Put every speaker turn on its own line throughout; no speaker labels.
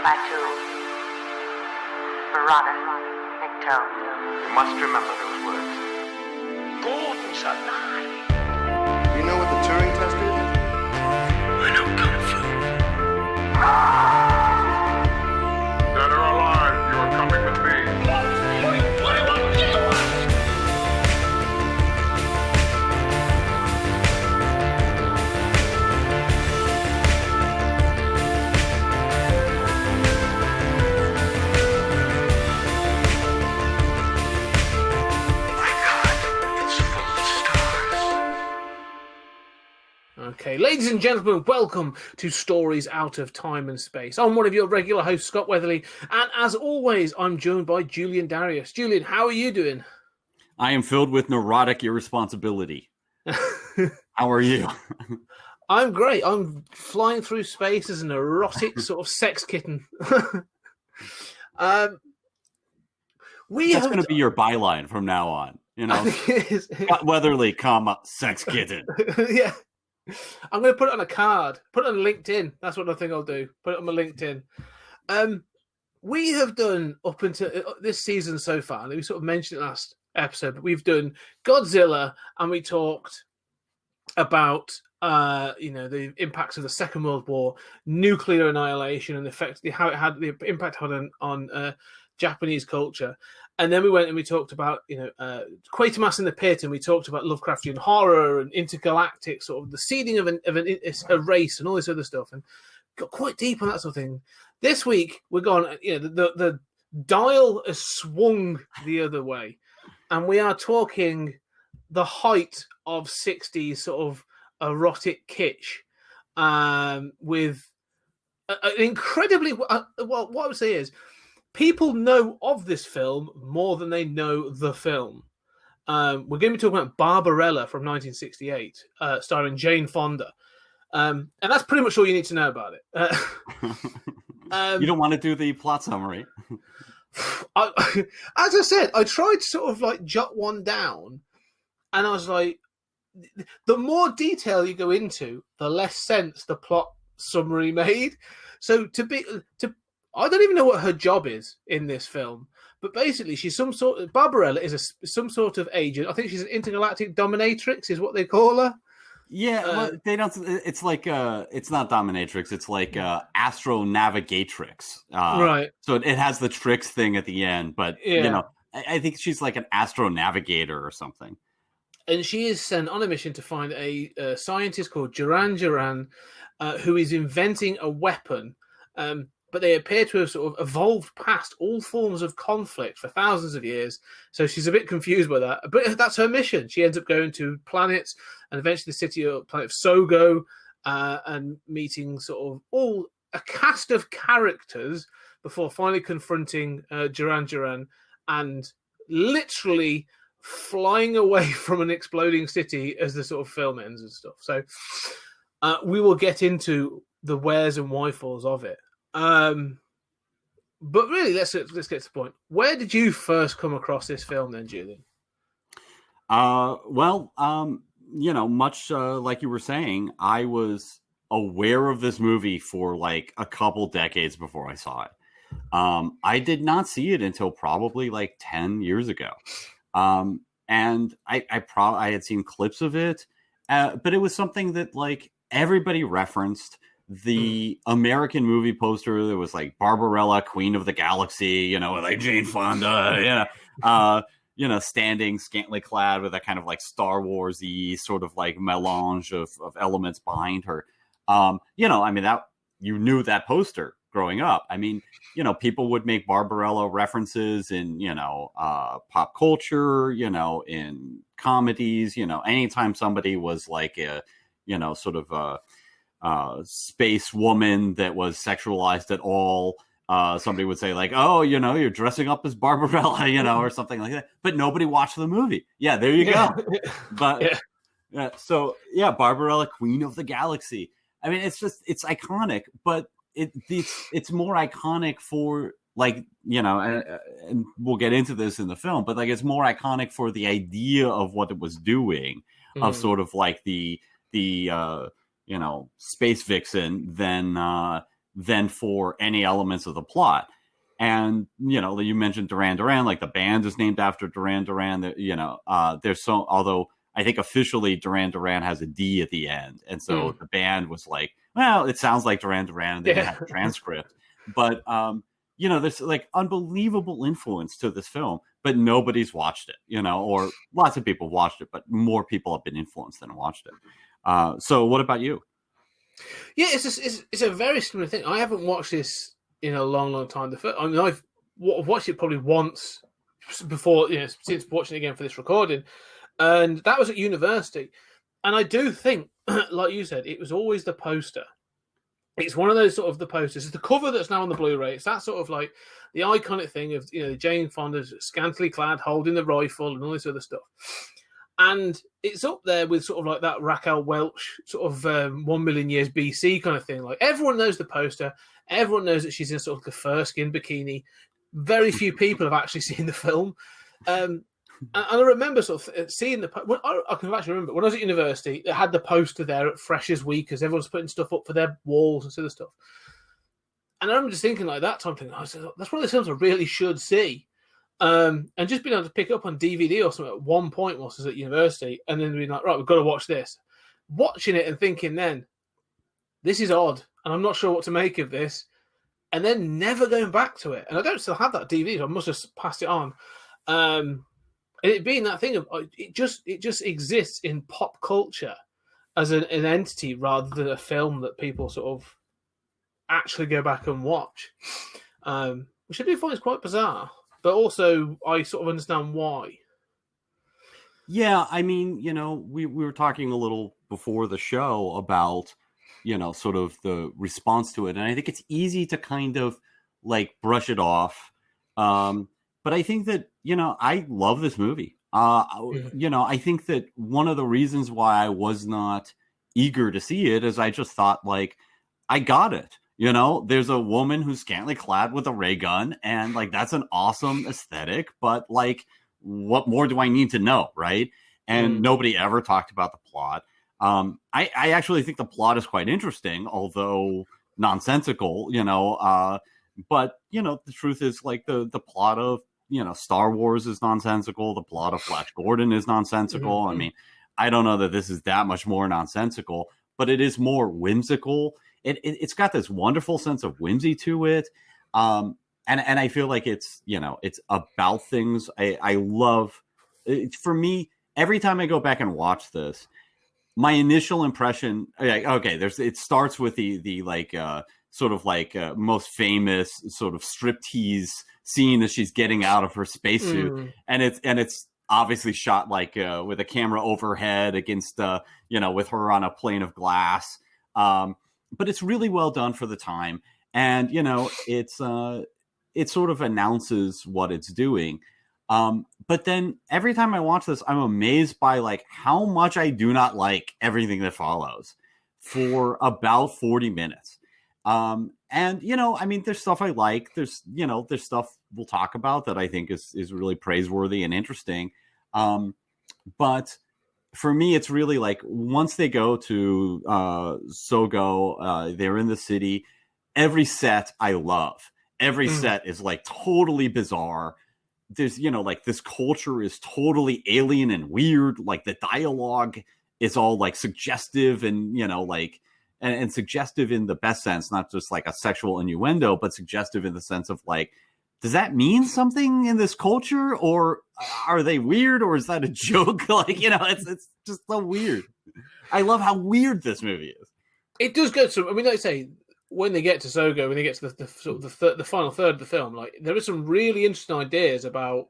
Batu, Barada, Nikto. You must remember those words.
Gordon's alive.
You know what the Turing test is?
I know Kung Fu.
Dead or alive, you are coming with me.
Okay, ladies and gentlemen, welcome to Stories Out of Time and Space. I'm one of your regular hosts, Scott Weatherly, and as always, I'm joined by Julian Darius. Julian, how are you doing?
I am filled with neurotic irresponsibility. How are you?
I'm great. I'm flying through space as an erotic sort of sex kitten.
That's going to be your byline from now on. You know, Scott Weatherly, sex kitten.
Yeah. I'm going to put it on a card. Put it on LinkedIn. That's what I think I'll do. Put it on my LinkedIn. We have done up until this season so far, and we sort of mentioned it last episode, but we've done Godzilla, and we talked about the impacts of the Second World War, nuclear annihilation, and how it had the impact on Japanese culture. And then we went and we talked about, Quatermass in the Pit, and we talked about Lovecraftian horror and intergalactic sort of the seeding of a race and all this other stuff, and got quite deep on that sort of thing. This week we're gone. The dial has swung the other way, and we are talking the height of 60s sort of erotic kitsch, with an incredibly what I would say is, people know of this film more than they know the film. We're going to be talking about Barbarella from 1968, starring Jane Fonda. And that's pretty much all you need to know about it.
You don't want to do the plot summary?
As I said, I tried to sort of like jot one down, and I was like, the more detail you go into, the less sense the plot summary made. So I don't even know what her job is in this film, but basically Barbarella is some sort of agent. I think she's an intergalactic dominatrix, is what they call her.
Yeah, well, they don't. It's like it's not dominatrix. It's like astro navigatrix.
Right.
So it has the tricks thing at the end, but I think she's like an astro navigator or something.
And she is sent on a mission to find a scientist called Duran, who is inventing a weapon. But they appear to have sort of evolved past all forms of conflict for thousands of years. So she's a bit confused by that. But that's her mission. She ends up going to planets, and eventually the planet of Sogo, and meeting sort of all a cast of characters before finally confronting Duran and literally flying away from an exploding city as the sort of film ends and stuff. So we will get into the wheres and whyfalls of it. But really, let's get to the point. Where did you first come across this film then, Julian?
Much like you were saying, I was aware of this movie for like a couple decades before I saw it. I did not see it until probably like 10 years ago. And I had seen clips of it, but it was something that like everybody referenced. The American movie poster, there was like Barbarella, Queen of the Galaxy, like Jane Fonda, standing scantily clad with a kind of like Star Wars-y sort of like melange of elements behind her. That you knew that poster growing up. I mean, people would make Barbarella references in, pop culture, in comedies, anytime somebody was like a, sort of a space woman that was sexualized at all. Somebody would say like, oh, you're dressing up as Barbarella, or something like that. But nobody watched the movie. Yeah, there you go. But Barbarella, Queen of the Galaxy. I mean, it's iconic, but it's more iconic for like, and we'll get into this in the film, but like it's more iconic for the idea of what it was doing, of sort of like the space vixen than than for any elements of the plot. And, you know, you mentioned Duran Duran, like the band is named after Duran Duran. You know, there's so, although I think officially Duran Duran has a D at the end. And so the band was like, well, it sounds like Duran Duran. And they didn't have a transcript. But, you know, there's like unbelievable influence to this film, but nobody's watched it, you know, or lots of people watched it, but more people have been influenced than watched it. So what about you?
Yeah, it's a very similar thing. I haven't watched this in a long time. I mean, I've watched it probably once before, you know, since watching it again for this recording, and that was at university. And I do think, like you said, it was always the poster. It's one of those sort of the posters. It's the cover that's now on the Blu-ray. It's that sort of like the iconic thing of, you know, Jane Fonda's scantily clad, holding the rifle and all this other stuff. And it's up there with sort of like that Raquel Welch sort of 1 million years BC kind of thing. Like everyone knows the poster. Everyone knows that she's in sort of the fur-skin bikini. Very few people have actually seen the film. And I remember sort of seeing I can actually remember when I was at university, it had the poster there at Freshers Week because everyone's putting stuff up for their walls and other stuff. And I remember just thinking like that time, thinking, that's one of the films I really should see. And just being able to pick up on DVD or something at one point whilst I was at university, and then being like, right, we've got to watch this. Watching it and thinking then, this is odd, and I'm not sure what to make of this. And then never going back to it. And I don't still have that DVD, so I must have passed it on. And it being that thing of it just exists in pop culture as an entity rather than a film that people sort of actually go back and watch, which I do find is quite bizarre. But also, I sort of understand why.
Yeah, I mean, you know, we were talking a little before the show about, you know, sort of the response to it, and I think it's easy to kind of like brush it off. But I think that, you know, I love this movie. You know, I think that one of the reasons why I was not eager to see it is I just thought, like, I got it. You know, there's a woman who's scantily clad with a ray gun, and like that's an awesome aesthetic. But like, what more do I need to know, right? And nobody ever talked about the plot. I actually think the plot is quite interesting, although nonsensical. You know, but you know, the truth is, like the plot of, you know, Star Wars is nonsensical. The plot of Flash Gordon is nonsensical. I mean, I don't know that this is that much more nonsensical, but it is more whimsical. It's got this wonderful sense of whimsy to it. And I feel like it's, you know, it's about things I love. For me, every time I go back and watch this, my initial impression, okay, it starts with the like, sort of like most famous sort of striptease scene as she's getting out of her spacesuit. And it's obviously shot like with a camera overhead against, you know, with her on a plane of glass. But it's really well done for the time. And, you know, it sort of announces what it's doing. But then every time I watch this, I'm amazed by like how much I do not like everything that follows for about 40 minutes. And, you know, I mean, there's stuff I like. There's stuff we'll talk about that I think is really praiseworthy and interesting. But for me, it's really like once they go to Sogo, they're in the city. Every set I love. Every set is like totally bizarre. There's, you know, like this culture is totally alien and weird. Like the dialogue is all like suggestive and, you know, like and suggestive in the best sense, not just like a sexual innuendo, but suggestive in the sense of like, does that mean something in this culture, or are they weird, or is that a joke? Like, you know, it's just so weird. I love how weird this movie is. It
does go to, I mean, like I say, when they get to Sogo, when they get to the sort of the final third of the film, like there are some really interesting ideas about.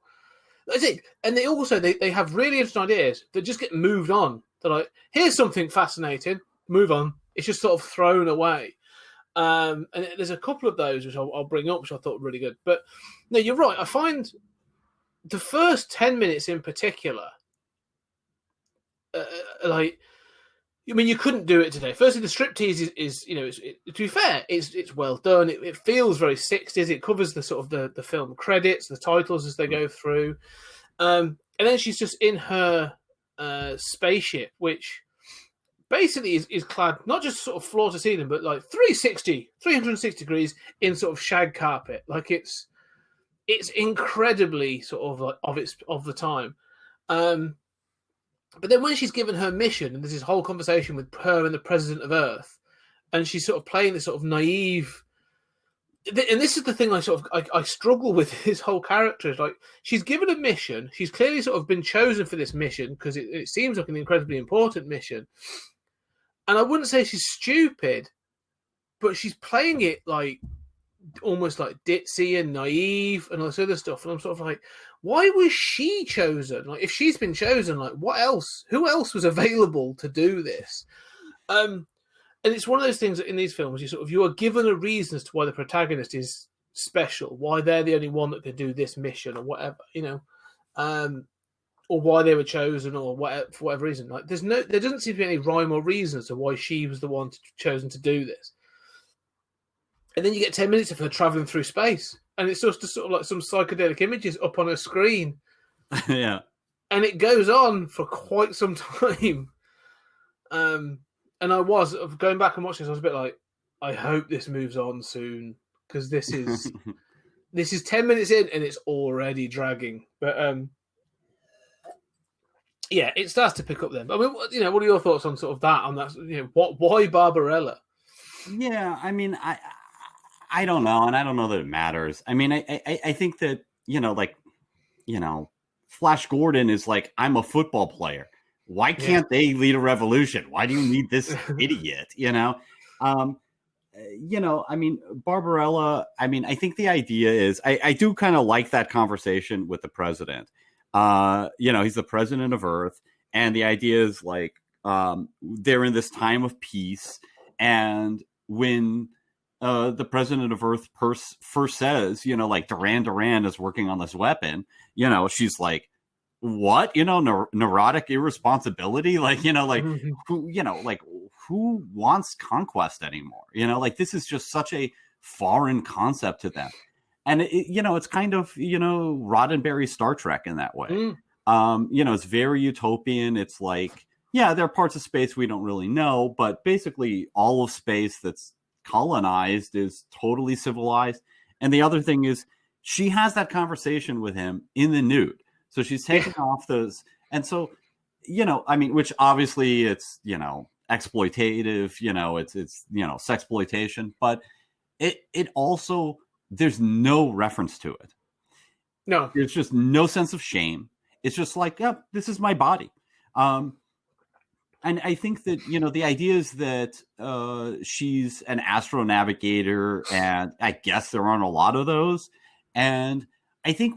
That's it, and they also they have really interesting ideas that just get moved on. They're like, here's something fascinating, move on. It's just sort of thrown away. And there's a couple of those which I'll bring up, which I thought were really good. But no, you're right. I find the first 10 minutes in particular, like, I mean, you couldn't do it today. Firstly, the striptease is you know, to be fair, it's well done. It feels very 60s. It covers the sort of the film credits, the titles as they go through. And then she's just in her spaceship, which basically is clad not just sort of floor to ceiling, but like 360 degrees in sort of shag carpet. Like it's incredibly sort of like of the time. But then when she's given her mission, and there's this whole conversation with her and the president of Earth, and she's sort of playing this sort of naive. And this is the thing I struggle with his whole character. Is like she's given a mission. She's clearly sort of been chosen for this mission because it seems like an incredibly important mission. And I wouldn't say she's stupid, but she's playing it like almost like ditzy and naive and all this other stuff. And I'm sort of like, why was she chosen? Like, if she's been chosen, like, what else? Who else was available to do this? And it's one of those things that in these films, you are given a reason as to why the protagonist is special, why they're the only one that can do this mission or whatever, or why they were chosen or whatever, for whatever reason. Like, there doesn't seem to be any rhyme or reason as to why she was the one chosen to do this. And then you get 10 minutes of her traveling through space, and it's just sort of like some psychedelic images up on her screen.
Yeah.
And it goes on for quite some time. And I was going back and watching this, I was a bit like, I hope this moves on soon, because this is 10 minutes in and it's already dragging. But yeah, it starts to pick up then. I mean, what are your thoughts on sort of that? On that, why Barbarella?
Yeah, I mean, I don't know, and I don't know that it matters. I mean, I think that Flash Gordon is like, I'm a football player. Why can't they lead a revolution? Why do you need this idiot? I mean, Barbarella. I mean, I think the idea is, I do kind of like that conversation with the president. He's the president of Earth, and the idea is like, they're in this time of peace, and when the president of Earth first says, like Duran is working on this weapon, she's like, what? Neurotic irresponsibility? Like, who wants conquest anymore? Like, this is just such a foreign concept to them. And it's kind of, Roddenberry Star Trek in that way. It's very utopian. It's like, yeah, there are parts of space we don't really know, but basically all of space that's colonized is totally civilized. And the other thing is, she has that conversation with him in the nude. So she's taking off those. And so, I mean, which obviously it's, exploitative, it's sexploitation, but it also, there's no reference to it.
No,
there's just no sense of shame. It's just like, yeah, this is my body. And I think that, the idea is that she's an astronavigator, and I guess there aren't a lot of those. And I think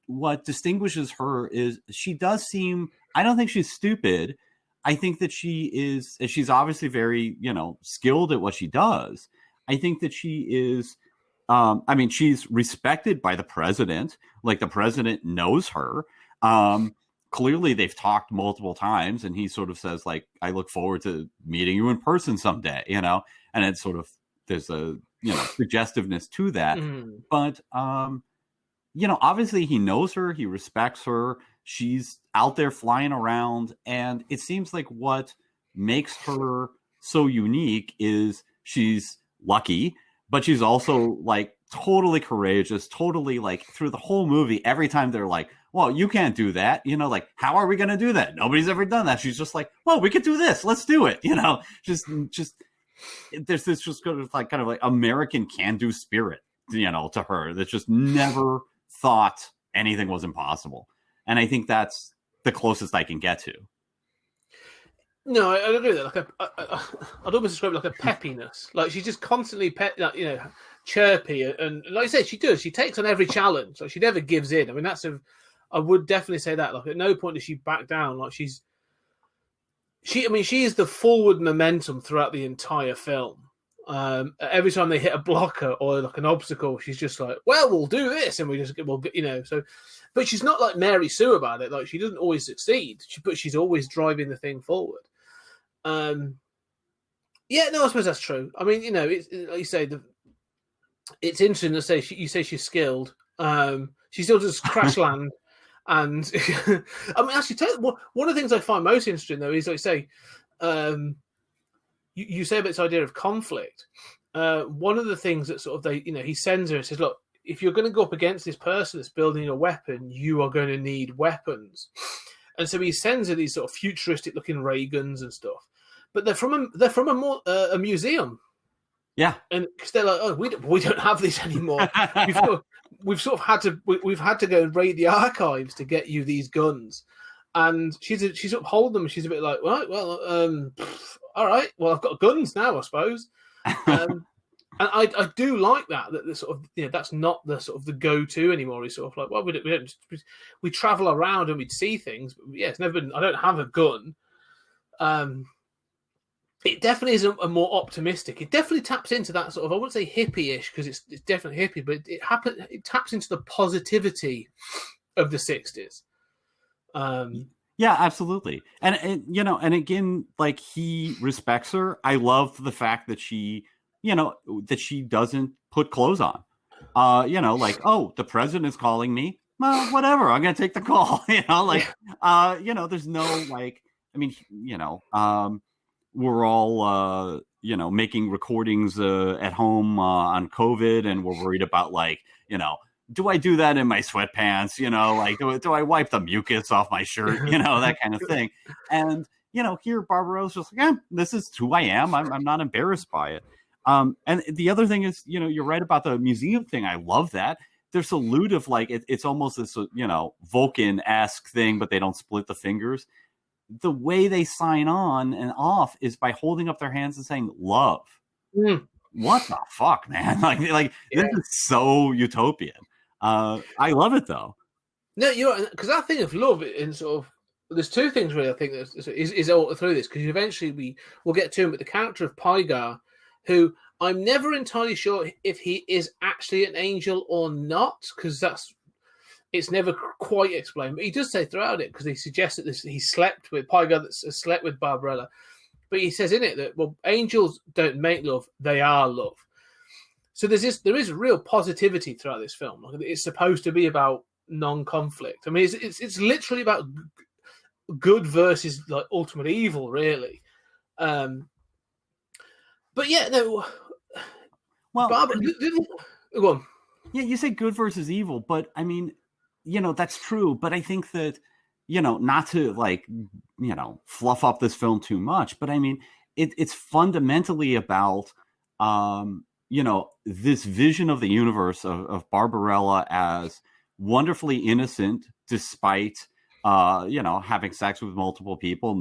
what distinguishes her is she does seem, I don't think she's stupid. I think that she's obviously very, skilled at what she does. I think that she is, she's respected by the president. Like, the president knows her. Clearly they've talked multiple times, and he sort of says, like, I look forward to meeting you in person someday, and it's sort of, there's a, suggestiveness to that. But, obviously he knows her, he respects her. She's out there flying around, and it seems like what makes her so unique is she's lucky, but she's also like totally courageous, totally like through the whole movie. Every time they're like, well, you can't do that. Like, how are we going to do that? Nobody's ever done that. She's just like, well, we could do this. Let's do it. Just there's this just kind of like American can-do spirit, to her that's just never thought anything was impossible. And I think that's the closest I can get to.
No, I agree with that. I'd almost describe it like a peppiness. Like, she's just constantly chirpy, and like I said, she does. She takes on every challenge. Like, she never gives in. I mean, I would definitely say that. Like, at no point does she back down. Like, she is the forward momentum throughout the entire film. Every time they hit a blocker or like an obstacle, she's just like, well, we'll do this, and so. But she's not like Mary Sue about it. Like, she doesn't always succeed, but she's always driving the thing forward. I suppose that's true. I mean, it's like you say, it's interesting to say you say she's skilled. She still does crash land, and I mean, actually, one of the things I find most interesting though is, like, say, you say about this idea of conflict. One of the things that sort of he sends her and says, look, if you're going to go up against this person that's building a weapon, you are going to need weapons. And so he sends her these sort of futuristic looking ray guns and stuff, but they're from a museum.
Yeah,
and because they're like, oh, we don't have these anymore. we've sort of had to go and raid the archives to get you these guns. And she's sort of holding them. She's a bit like, right, well, all right, well, I've got guns now, I suppose. And I do like that the sort of that's not the sort of the go-to anymore. It's sort of like, well, we travel around and we'd see things, but yeah, it's never been. I don't have a gun. It definitely is a more optimistic. It definitely taps into that sort of, I wouldn't say hippie-ish because it's definitely hippie, but it taps into the positivity of the 60s.
Yeah, absolutely. And and again, like, he respects her. I love the fact that she doesn't put clothes on. Like, oh, the president is calling me. Well, whatever. I'm going to take the call. There's no, like, I mean, we're all, making recordings at home on COVID, and we're worried about, like, do I do that in my sweatpants? Like, do I wipe the mucus off my shirt? That kind of thing. And, here Barbarella's just like, this is who I am. I'm not embarrassed by it. And the other thing is, you're right about the museum thing. I love that. Their salute of, like, it's almost this, Vulcan-esque thing, but they don't split the fingers. The way they sign on and off is by holding up their hands and saying love. What the fuck, man? Like This is so utopian. I love it, though.
No, because that thing of love and sort of, there's two things really I think is all through this, because eventually we'll get to him, but the character of Pygar, who I'm never entirely sure if he is actually an angel or not, because it's never quite explained, but he does say throughout it, because he suggests that he slept with Pygar, that slept with Barbarella, but he says in it that, well, angels don't make love, they are love. So there is real positivity throughout this film. It's supposed to be about non-conflict. I mean, it's literally about good versus, like, ultimate evil, really. But yeah, no.
Well,
Barbara, go on.
Yeah, you say good versus evil, but I mean, that's true. But I think that, not to, like, fluff up this film too much, but I mean, it's fundamentally about, this vision of the universe of Barbarella as wonderfully innocent, despite, having sex with multiple people.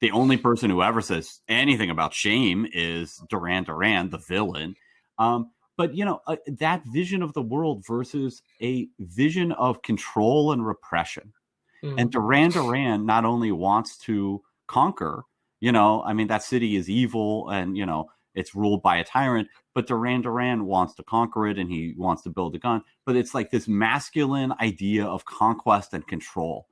The only person who ever says anything about shame is Duran Duran, the villain. But, that vision of the world versus a vision of control and repression. And Duran Duran not only wants to conquer, that city is evil and, it's ruled by a tyrant, but Duran Duran wants to conquer it and he wants to build a gun. But it's like this masculine idea of conquest and control.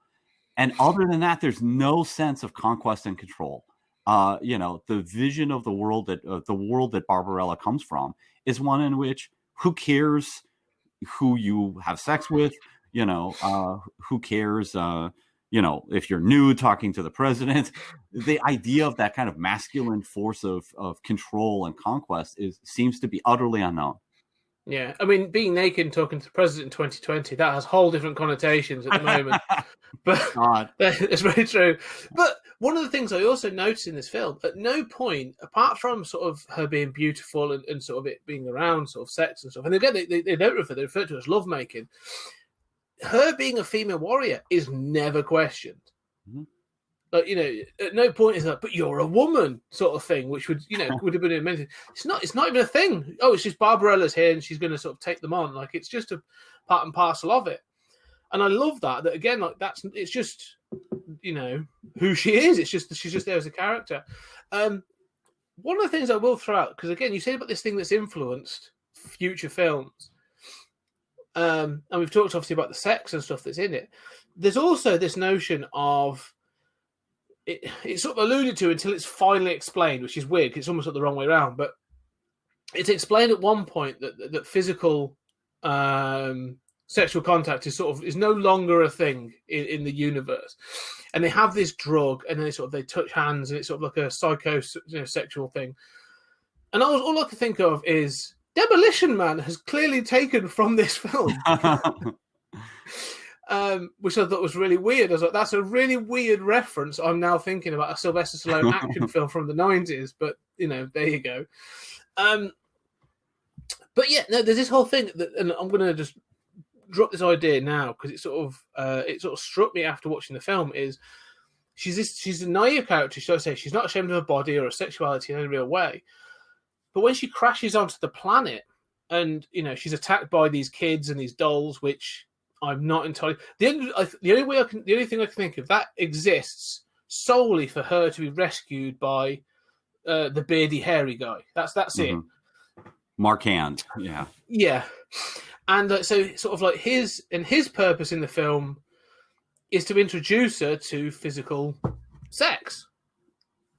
And other than that, there's no sense of conquest and control. The vision of the world that Barbarella comes from is one in which, who cares who you have sex with? Who cares? If you're nude talking to the president. The idea of that kind of masculine force of control and conquest seems to be utterly unknown.
Yeah, I mean, being naked and talking to the president in 2020, that has whole different connotations at the moment. But it's very true. But one of the things I also noticed in this film, at no point, apart from sort of her being beautiful and sort of it being around sort of sex and stuff, and again, they don't refer to it as lovemaking, her being a female warrior is never questioned. Mm-hmm. Like, at no point is that, but you're a woman sort of thing, which would have been amazing. It's not even a thing. Oh, it's just Barbarella's here and she's going to sort of take them on. Like, it's just a part and parcel of it. And I love that again, like, it's just, who she is. It's just, she's just there as a character. One of the things I will throw out, because again, you say about this thing that's influenced future films. And we've talked obviously about the sex and stuff that's in it. There's also this notion of, it's sort of alluded to until it's finally explained, which is weird because it's almost like the wrong way around. But it's explained at one point that physical sexual contact is no longer a thing in the universe, and they have this drug, and they touch hands, and it's sort of like a psychosexual thing. And all I can think of is Demolition Man has clearly taken from this film, which I thought was really weird. I was like, that's a really weird reference. I'm now thinking about a Sylvester Stallone action film from the 90s, but there you go. But yeah, no, there's this whole thing and I'm going to just drop this idea now because it sort of struck me after watching the film. Is she's a naive character? Should I say she's not ashamed of her body or her sexuality in any real way? But when she crashes onto the planet, and she's attacked by these kids and these dolls, which I'm not entirely. The only thing I can think of that exists solely for her to be rescued by the beardy, hairy guy. That's it.
Mark Hand, yeah.
Yeah. And so sort of like his purpose in the film is to introduce her to physical sex.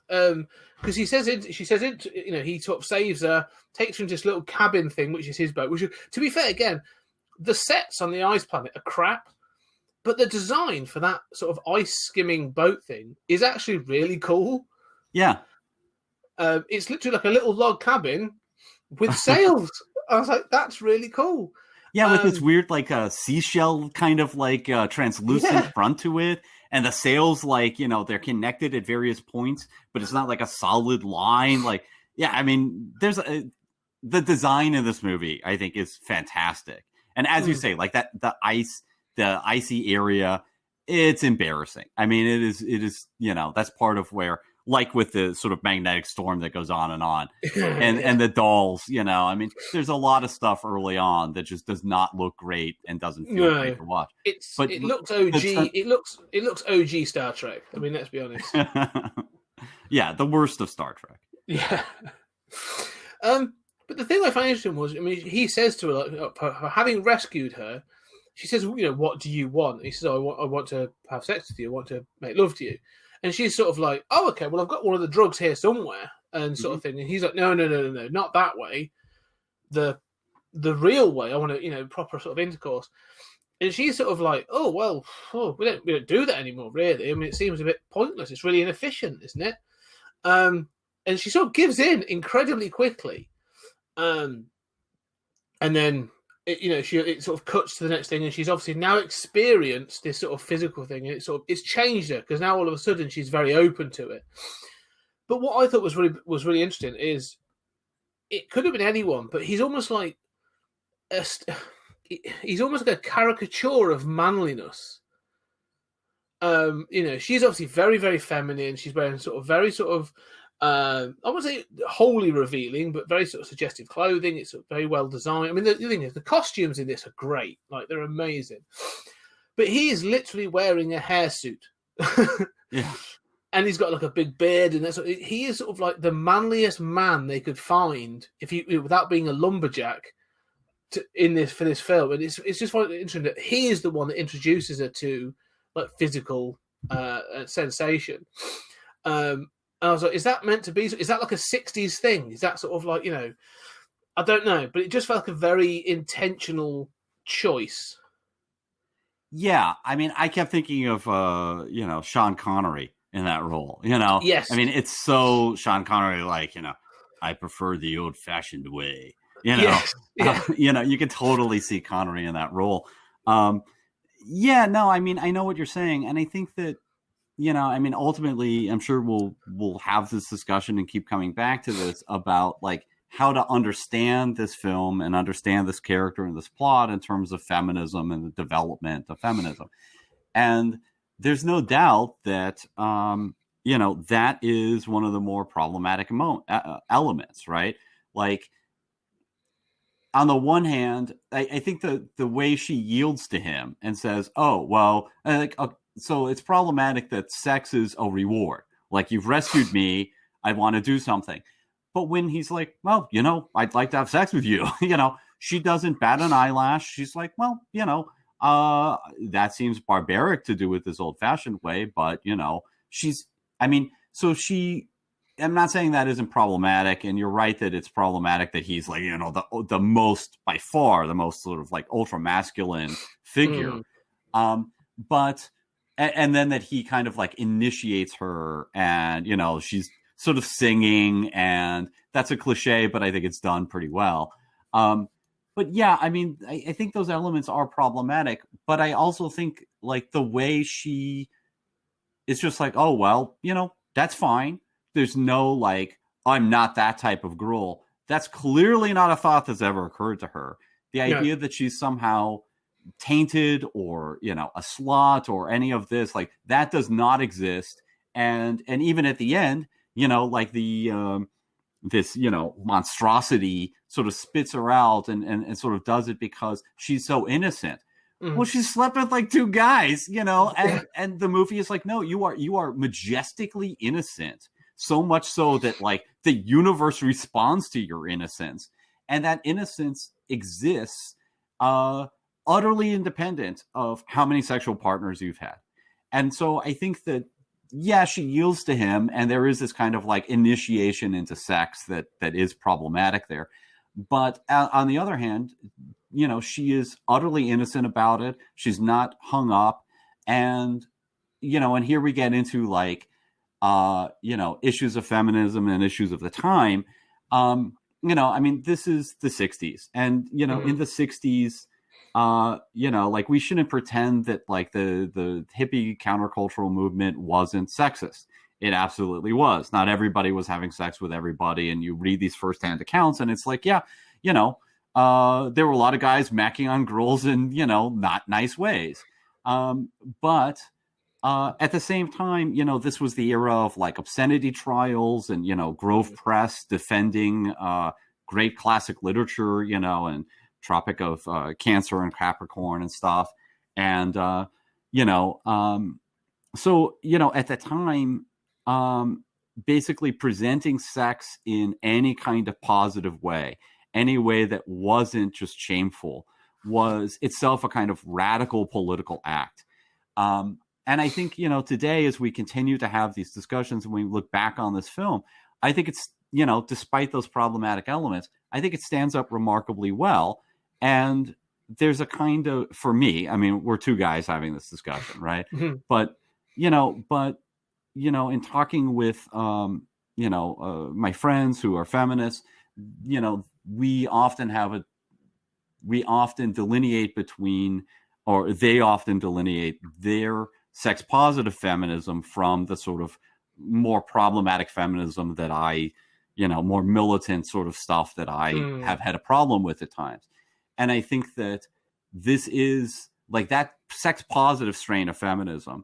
Because he sort of saves her, takes her into this little cabin thing, which is his boat. Which, to be fair, again, the sets on the ice planet are crap, but the design for that sort of ice skimming boat thing is actually really cool.
Yeah.
It's literally like a little log cabin with sails. I was like, that's really cool.
Yeah, with this weird like seashell kind of like translucent front to it. And the sails, like, they're connected at various points, but it's not like a solid line. Like, yeah, I mean, the design in this movie, I think, is fantastic. And as you say, like the icy area, it's embarrassing. I mean, it is, that's part of where, like with the sort of magnetic storm that goes on, and the dolls, I mean, there's a lot of stuff early on that just does not look great and doesn't feel great to watch.
It looks OG. It looks OG Star Trek. I mean, let's be honest.
Yeah, the worst of Star Trek.
Yeah. But the thing I find interesting was, I mean, he says to her, like, for having rescued her, she says, what do you want? He says, I want to have sex with you. I want to make love to you. And she's sort of like, oh, okay, well, I've got one of the drugs here somewhere, and sort of thing. And he's like, no, not that way. The real way. I want to, proper sort of intercourse. And she's sort of like, oh, well, we don't do that anymore, really. I mean, it seems a bit pointless. It's really inefficient, isn't it? And she sort of gives in incredibly quickly. And then it sort of cuts to the next thing, and she's obviously now experienced this sort of physical thing, and it's changed her because now all of a sudden she's very open to it. But what I thought was really interesting is it could have been anyone, but he's almost like a caricature of manliness. She's obviously very, very feminine. She's wearing very I wouldn't say wholly revealing, but very sort of suggestive clothing. It's very well designed. I mean, the thing is, the costumes in this are great. Like, they're amazing. But he is literally wearing a hairsuit.
Yeah.
And he's got like a big beard, and he is sort of like the manliest man they could find without being a lumberjack for this film. And it's just quite interesting that he is the one that introduces her to like physical sensation. And I was like, is that meant to be? Is that like a 60s thing? Is that sort of like, I don't know, but it just felt like a very intentional choice.
Yeah, I mean, I kept thinking of, Sean Connery in that role, Yes. I mean, it's so Sean Connery, like, I prefer the old-fashioned way,
Yes. Yeah.
You could totally see Connery in that role. Yeah, no, I mean, I know what you're saying, and I think that, I mean, ultimately, I'm sure we'll have this discussion and keep coming back to this about like how to understand this film and understand this character and this plot in terms of feminism and the development of feminism. And there's no doubt that, that is one of the more problematic elements, right? Like, on the one hand, I think the way she yields to him and says, oh, well, so it's problematic that sex is a reward. Like, you've rescued me. I want to do something. But when he's like, well, I'd like to have sex with you, she doesn't bat an eyelash. She's like, well, that seems barbaric to do it this old fashioned way. But, so she I'm not saying that isn't problematic, and you're right that it's problematic that he's like, the most, by far, the most sort of like ultra masculine figure. But and then that he kind of like initiates her, and she's sort of singing, and that's a cliche, but I think it's done pretty well. But yeah, I mean, I think those elements are problematic, but I also think like the way she is just like, oh, well, that's fine. There's no like, I'm not that type of girl. That's clearly not a thought that's ever occurred to her. The idea that she's somehow tainted or, a slut or any of this, like that does not exist. And even at the end, like the, this, monstrosity sort of spits her out and sort of does it because she's so innocent. Well, she slept with like two guys, and the movie is like, no, you are majestically innocent. So much so that like the universe responds to your innocence, and that innocence exists utterly independent of how many sexual partners you've had. And so I think that, yeah, she yields to him, and there is this kind of like initiation into sex that is problematic there. But on the other hand, she is utterly innocent about it. She's not hung up. And, and here we get into like, issues of feminism and issues of the time. I mean, this is the 60s. And, in the 60s, like we shouldn't pretend that like the hippie countercultural movement wasn't sexist. It absolutely was. Not everybody was having sex with everybody. And you read these firsthand accounts and it's like, yeah, there were a lot of guys macking on girls in, not nice ways. But at the same time, this was the era of like obscenity trials and, Grove Press defending great classic literature, and Tropic of Cancer and Capricorn and stuff. And, so, at the time, basically presenting sex in any kind of positive way, any way that wasn't just shameful, was itself a kind of radical political act. And I think, today, as we continue to have these discussions and we look back on this film, I think it's, despite those problematic elements, I think it stands up remarkably well. And there's a kind of, for me, I mean, we're two guys having this discussion, right? But, in talking with, my friends who are feminists, we often delineate between, or they often delineate their sex positive feminism from the sort of more problematic feminism that I, more militant sort of stuff that I have had a problem with at times. And I think that this is like that sex positive strain of feminism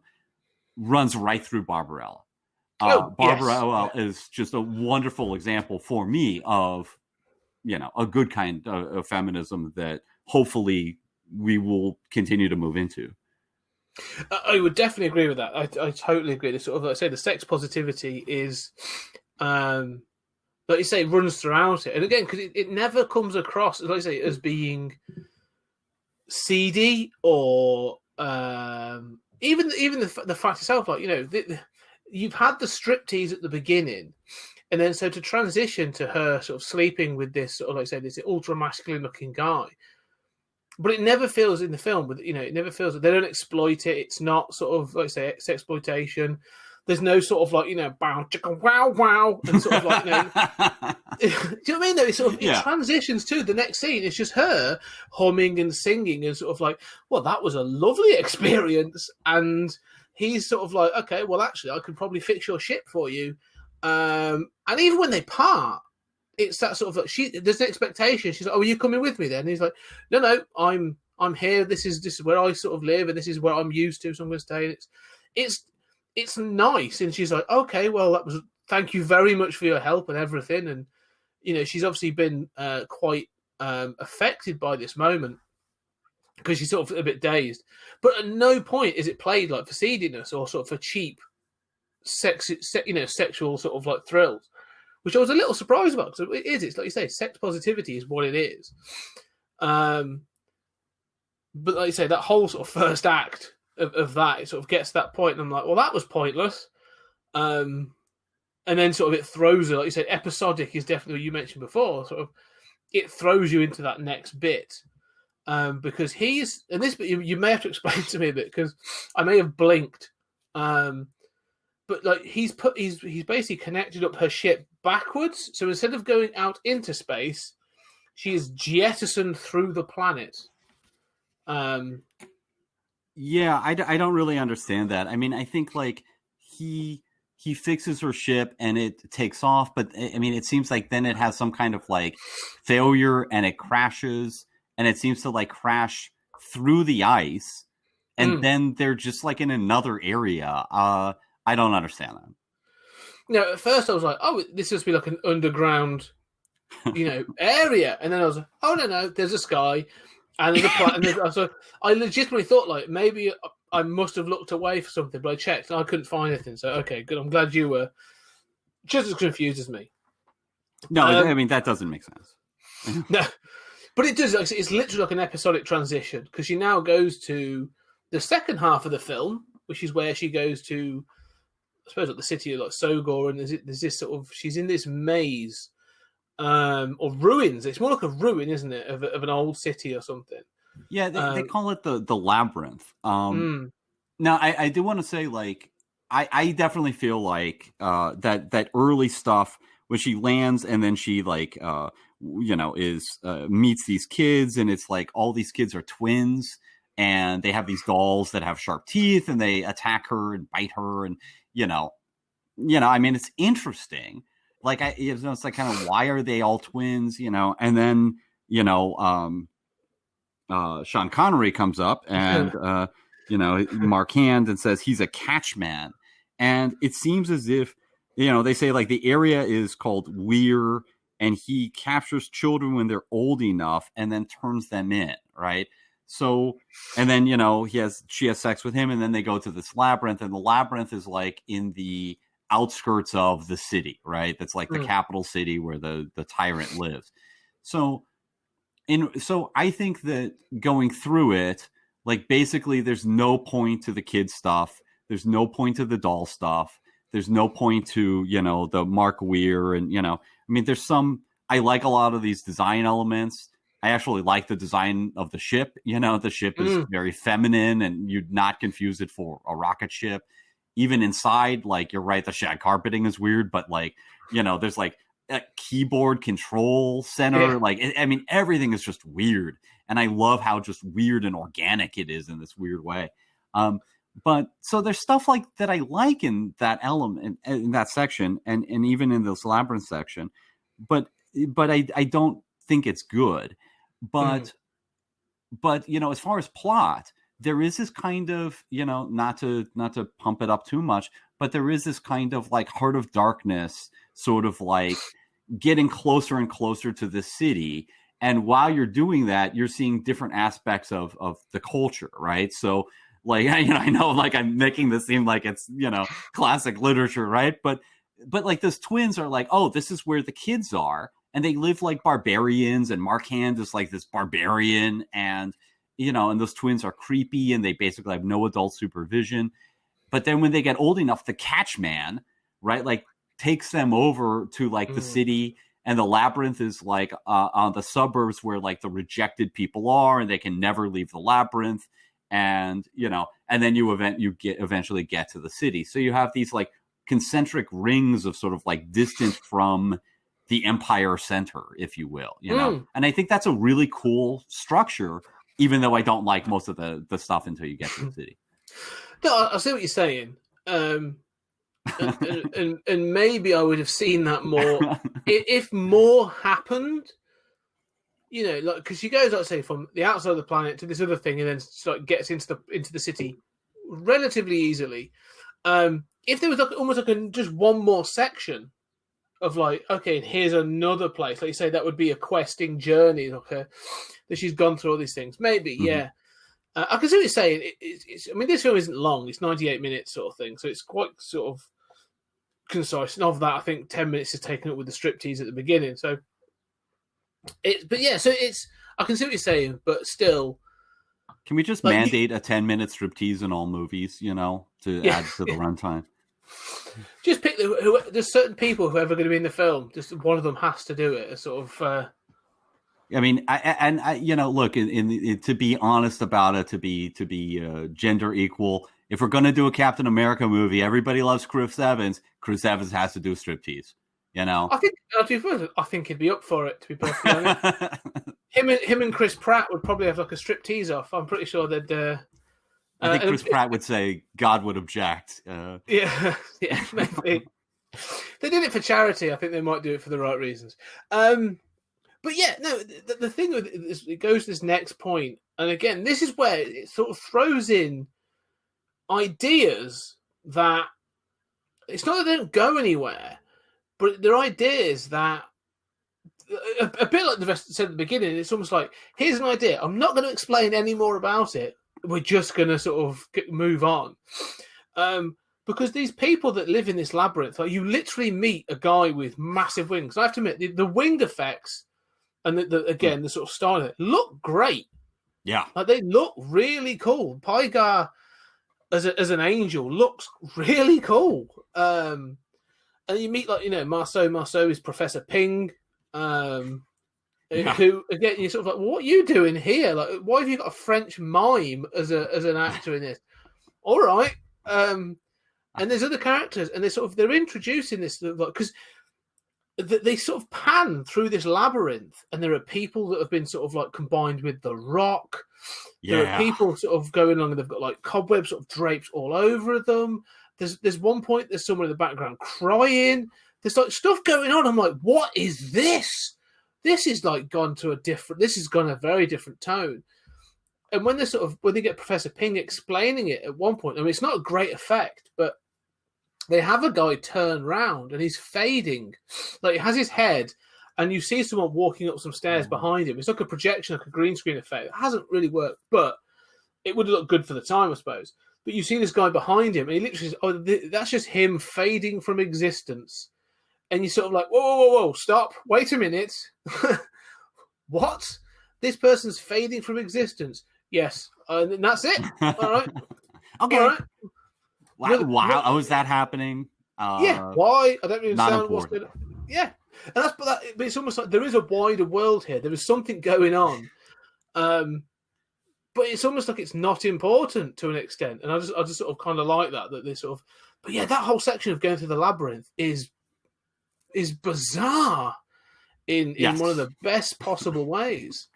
runs right through Barbarella. Barbarella is just a wonderful example for me of, a good kind of feminism that hopefully we will continue to move into.
I would definitely agree with that. I totally agree. The sort of, like I say, the sex positivity is, like you say, runs throughout it. And again, because it never comes across, like I say, as being seedy or even the fact itself, like, you've had the striptease at the beginning, and then so to transition to her sort of sleeping with this, sort of, like I say, this ultra masculine looking guy, but it never feels in the film, it never feels that they don't exploit it. It's not sort of, like I say, exploitation. There's no sort of like, bow, chicka, wow, wow, and sort of like, do you know what I mean? Though it transitions to the next scene. It's just her humming and singing and sort of like, well, that was a lovely experience. And he's sort of like, okay, well, actually, I could probably fix your shit for you. And even when they part, it's that sort of like, there's an expectation. She's like, oh, are you coming with me then? And he's like, no, I'm here. This is where I sort of live, and this is where I'm used to. So I'm going to stay. And it's nice. And she's like, okay, well, thank you very much for your help and everything. And, she's obviously been quite affected by this moment because she's sort of a bit dazed. But at no point is it played like for seediness or sort of for cheap sexual sort of like thrills, which I was a little surprised about because it is. It's like you say, sex positivity is what it is. But like you say, that whole sort of first act of that, it sort of gets to that point, and I'm like, well, that was pointless. and then sort of it throws her, like you said, episodic is definitely what you mentioned before. Sort of, it throws you into that next bit. Because he's, and this bit you may have to explain to me a bit because I may have blinked. But like he's basically connected up her ship backwards. So instead of going out into space, she is jettisoned through the planet.
Yeah, I don't really understand that. I mean, I think like he fixes her ship and it takes off, but I mean, it seems like then it has some kind of like failure and it crashes, and it seems to like crash through the ice, and then they're just like in another area. I don't understand that.
No, at first I was like, oh, this must be like an underground, area. And then I was like, oh, no, there's a sky and there's a planet. So I legitimately thought like maybe I must have looked away for something, but I checked and I couldn't find anything. So, okay, good. I'm glad you were just as confused as me.
No, I mean, that doesn't make sense.
No, but it does. It's literally like an episodic transition because she now goes to the second half of the film, which is where she goes to, I suppose, like the city of like Sogor, and there's this sort of, she's in this maze or ruins. It's more like a ruin, isn't it, of an old city or something?
Yeah, they call it the labyrinth. Now, I do want to say, like, I definitely feel like that early stuff when she lands and then she like meets these kids, and it's like all these kids are twins and they have these dolls that have sharp teeth and they attack her and bite her, and I mean, it's interesting. Like it's like kind of, why are they all twins? And then Sean Connery comes up and Mark Hand and says he's a catchman, and it seems as if they say like the area is called Weir, and he captures children when they're old enough and then turns them in, right? So, and then she has sex with him, and then they go to this labyrinth, and the labyrinth is like in the outskirts of the city, right? That's like the capital city where the tyrant lives. So I think that going through it, like basically there's no point to the kid stuff. There's no point to the doll stuff. There's no point to, the Mark Weir. And, I mean, I like a lot of these design elements. I actually like the design of the ship. The ship is very feminine, and you'd not confuse it for a rocket ship. Even inside, like, you're right, the shag carpeting is weird, but like, there's like a keyboard control center. Yeah. Like, I mean, everything is just weird. And I love how just weird and organic it is in this weird way. But so there's stuff like that I like in that element, in that section, and even in this labyrinth section. But I don't think it's good. But as far as plot, there is this kind of, not to pump it up too much, but there is this kind of like Heart of Darkness, sort of like getting closer and closer to the city. And while you're doing that, you're seeing different aspects of the culture, right? So like, I know like I'm making this seem like it's, classic literature, right? But like those twins are like, oh, this is where the kids are. And they live like barbarians, and Mark Hand is like this barbarian, and and those twins are creepy, and they basically have no adult supervision. But then when they get old enough, the catchman, right, like takes them over to like the city, and the labyrinth is like on the suburbs where like the rejected people are, and they can never leave the labyrinth. And and then you eventually get to the city. So you have these like concentric rings of sort of like distant from the Empire Center, if you will, And I think that's a really cool structure, even though I don't like most of the stuff until you get to the city.
No, I see what you're saying. And maybe I would have seen that more if more happened. Like, because she goes, like, say, from the outside of the planet to this other thing, and then like gets into the city relatively easily. If there was like almost like just one more section of like, okay, here's another place, like you say, that would be a questing journey, okay, that she's gone through all these things. Maybe, yeah. I can see what you're saying. I mean, this film isn't long; it's 98 minutes, sort of thing, so it's quite sort of concise. And of that, I think 10 minutes is taken up with the striptease at the beginning. So, I can see what you're saying, but still,
can we just mandate a 10-minute striptease in all movies? To add to the runtime.
Just pick there's certain people who are ever going to be in the film. Just one of them has to do it. A sort of.
I mean, I look, to be honest about it, to be gender equal. If we're going to do a Captain America movie, everybody loves Chris Evans. Chris Evans has to do striptease.
I think he'd be up for it. To be perfectly honest, him and Chris Pratt would probably have like a striptease off. I'm pretty sure they'd.
I think Chris Pratt would say God would object.
Yeah, maybe. They did it for charity. I think they might do it for the right reasons. But yeah, no, the thing with it is, it goes to this next point, and again, this is where it sort of throws in ideas that it's not that they don't go anywhere, but they're ideas that a bit like the rest said at the beginning. It's almost like, here's an idea. I'm not going to explain any more about it. We're just going to sort of move on. Because these people that live in this labyrinth, like, you literally meet a guy with massive wings. I have to admit, the wing effects and the sort of style of it look great.
Yeah.
Like, they look really cool. Pygar as an angel looks really cool. And you meet, like, Marceau. Marceau is Professor Ping. Who, again, you're sort of like, what are you doing here? Like, why have you got a French mime as an actor in this? All right. And there's other characters, and they're introducing this, because they sort of pan through this labyrinth, and there are people that have been sort of like combined with the rock. Yeah. There are people sort of going along, and they've got like cobwebs sort of draped all over them. There's one point, there's someone in the background crying. There's like stuff going on. I'm like, what is this? This is like this has gone a very different tone. And when they get Professor Ping explaining it at one point, I mean, it's not a great effect, but they have a guy turn round and he's fading. Like, he has his head, and you see someone walking up some stairs behind him. It's like a projection, like a green screen effect. It hasn't really worked, but it would have looked good for the time, I suppose. But you see this guy behind him, and he literally says, that's just him fading from existence. And you're sort of like, whoa, stop, wait a minute. What? This person's fading from existence. Yes, and that's it. All right.
Okay.
All right.
Wow. Oh, is that happening?
Yeah. Why? I don't really understand
what's
going on. Yeah. And but it's almost like there is a wider world here. There is something going on. But it's almost like it's not important to an extent. And I just sort of kind of like that they sort of, but yeah, that whole section of going through the labyrinth is bizarre in one of the best possible ways.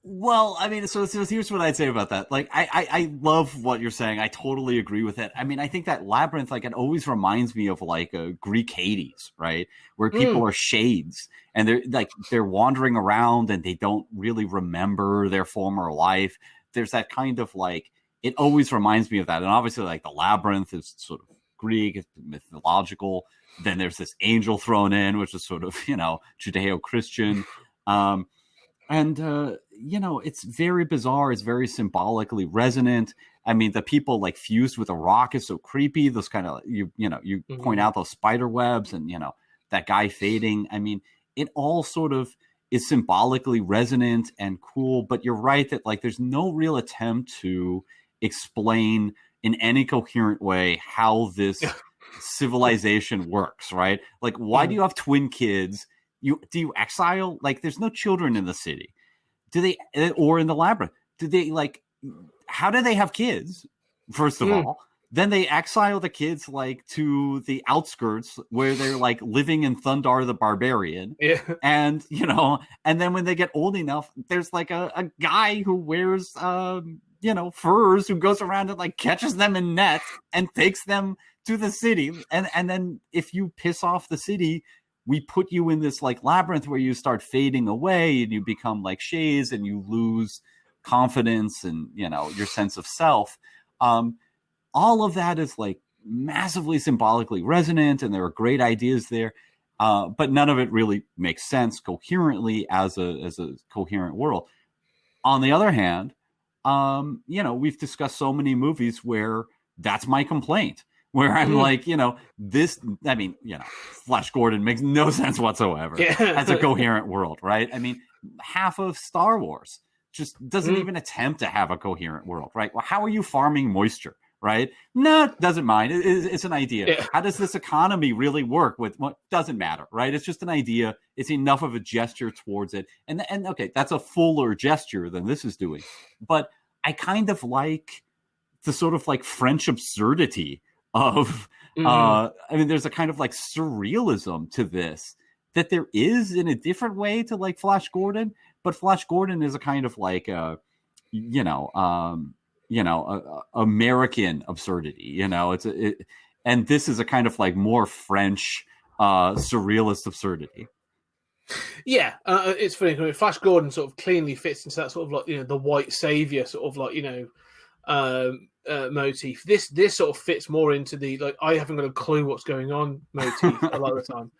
Well, I mean, so here's what I'd say about that. Like, I love what you're saying. I totally agree with it. I mean, I think that labyrinth, like, it always reminds me of like Greek Hades, right? Where people are shades, and they're wandering around and they don't really remember their former life. There's that kind of like, it always reminds me of that. And obviously, like, the labyrinth is sort of Greek, it's mythological. Then there's this angel thrown in, which is sort of, Judeo-Christian. It's very bizarre. It's very symbolically resonant. I mean, the people like fused with a rock is so creepy. Those kind of, you point out those spider webs and, that guy fading. I mean, it all sort of is symbolically resonant and cool, but you're right that like, there's no real attempt to explain in any coherent way how this civilization works, right? Like, why do you have twin kids? Do you exile? Like, there's no children in the city. Do they, or in the labyrinth? Do they, like, how do they have kids? First of all, then they exile the kids like to the outskirts where they're like living in Thundar the Barbarian. Yeah. And, and then when they get old enough, there's like a guy who wears, furs, who goes around and like catches them in nets and takes them to the city. And then if you piss off the city, we put you in this like labyrinth where you start fading away and you become like shades and you lose confidence and, your sense of self. All of that is like massively symbolically resonant, and there are great ideas there. But none of it really makes sense coherently as a coherent world. On the other hand, we've discussed so many movies where that's my complaint. Where I'm like, Flash Gordon makes no sense whatsoever as a coherent world, right? I mean, half of Star Wars just doesn't even attempt to have a coherent world, right? Well, how are you farming moisture, right? No, doesn't mind. It's an idea.
Yeah.
How does this economy really work? With what doesn't matter, right? It's just an idea. It's enough of a gesture towards it, and okay, that's a fuller gesture than this is doing. But I kind of like the sort of like French absurdity of. I mean, there's a kind of like surrealism to this that there is in a different way to like Flash Gordon, but Flash Gordon is a kind of like American absurdity. And this is a kind of like more French surrealist absurdity.
Yeah, it's funny. I mean, Flash Gordon sort of cleanly fits into that sort of like the white savior sort of like motif. This sort of fits more into the like I haven't got a clue what's going on motif a lot of the time.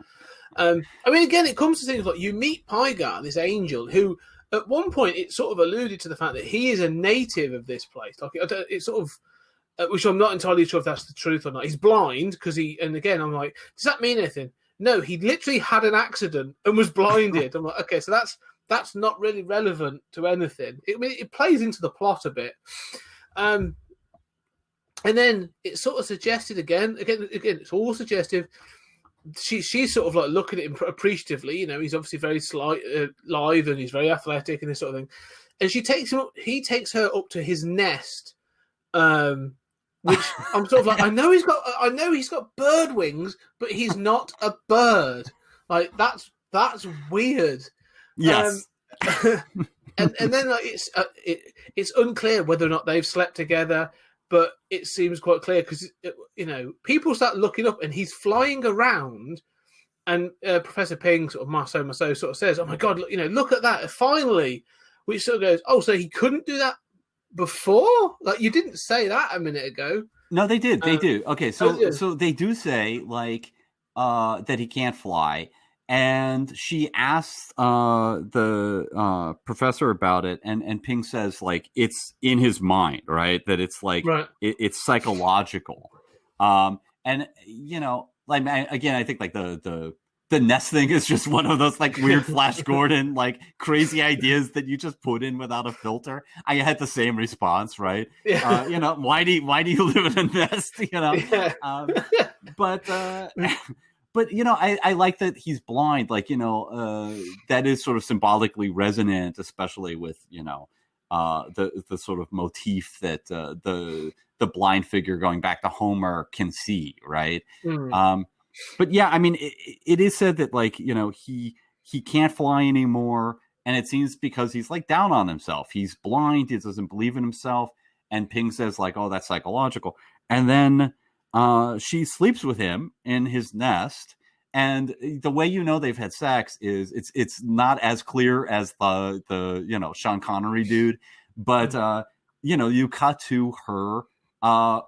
I mean, again, it comes to things like you meet Pygar, this angel, who at one point it sort of alluded to the fact that he is a native of this place. Like it's sort of, which I'm not entirely sure if that's the truth or not. He's blind because and again, I'm like, does that mean anything? No, he literally had an accident and was blinded. I'm like, okay, so that's not really relevant to anything. It plays into the plot a bit. And then it's sort of suggested again, it's all suggestive. She's sort of like looking at him appreciatively. He's obviously very lithe and he's very athletic and this sort of thing. And he takes her up to his nest, which I'm sort of like, I know he's got bird wings, but he's not a bird. Like that's weird.
Yes.
And then like it's unclear whether or not they've slept together. But it seems quite clear because, people start looking up and he's flying around and Professor Ping, sort of Marceau sort of says, oh my God, look at that. Finally, which sort of goes, oh, so he couldn't do that before? Like you didn't say that a minute ago.
No, they did. They do. Okay. So they do say like that he can't fly. And she asks the professor about it, and Ping says like it's in his mind, right? That it's like it's psychological, and like again, I think like the nest thing is just one of those like weird Flash Gordon like crazy ideas that you just put in without a filter. I had the same response, right? Yeah. Why do you live in a nest?
Yeah.
But I like that he's blind. Like that is sort of symbolically resonant, especially with the sort of motif that the blind figure going back to Homer can see, right? But yeah, I mean, it is said that like he can't fly anymore, and it seems because he's like down on himself. He's blind. He doesn't believe in himself. And Ping says like, oh, that's psychological, and then. She sleeps with him in his nest, and the way they've had sex is it's not as clear as the Sean Connery dude, but you cut to her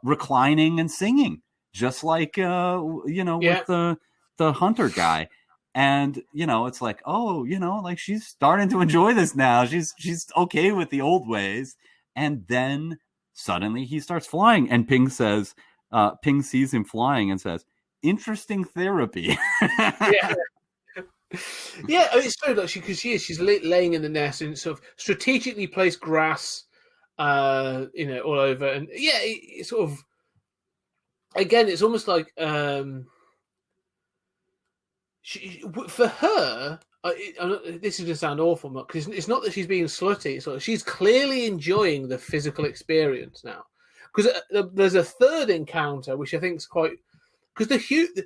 reclining and singing just like with the hunter guy, and it's like, oh, like she's starting to enjoy this now. She's okay with the old ways, and then suddenly he starts flying, and Ping sees him flying and says, interesting therapy.
Yeah. Yeah, I mean, it's true, like she's laying in the nest and sort of strategically placed grass, all over. And yeah, it sort of, again, it's almost like, for her, this is going to sound awful, because it's not that she's being slutty. It's like she's clearly enjoying the physical experience now. Because there's a third encounter, which I think is quite... Because the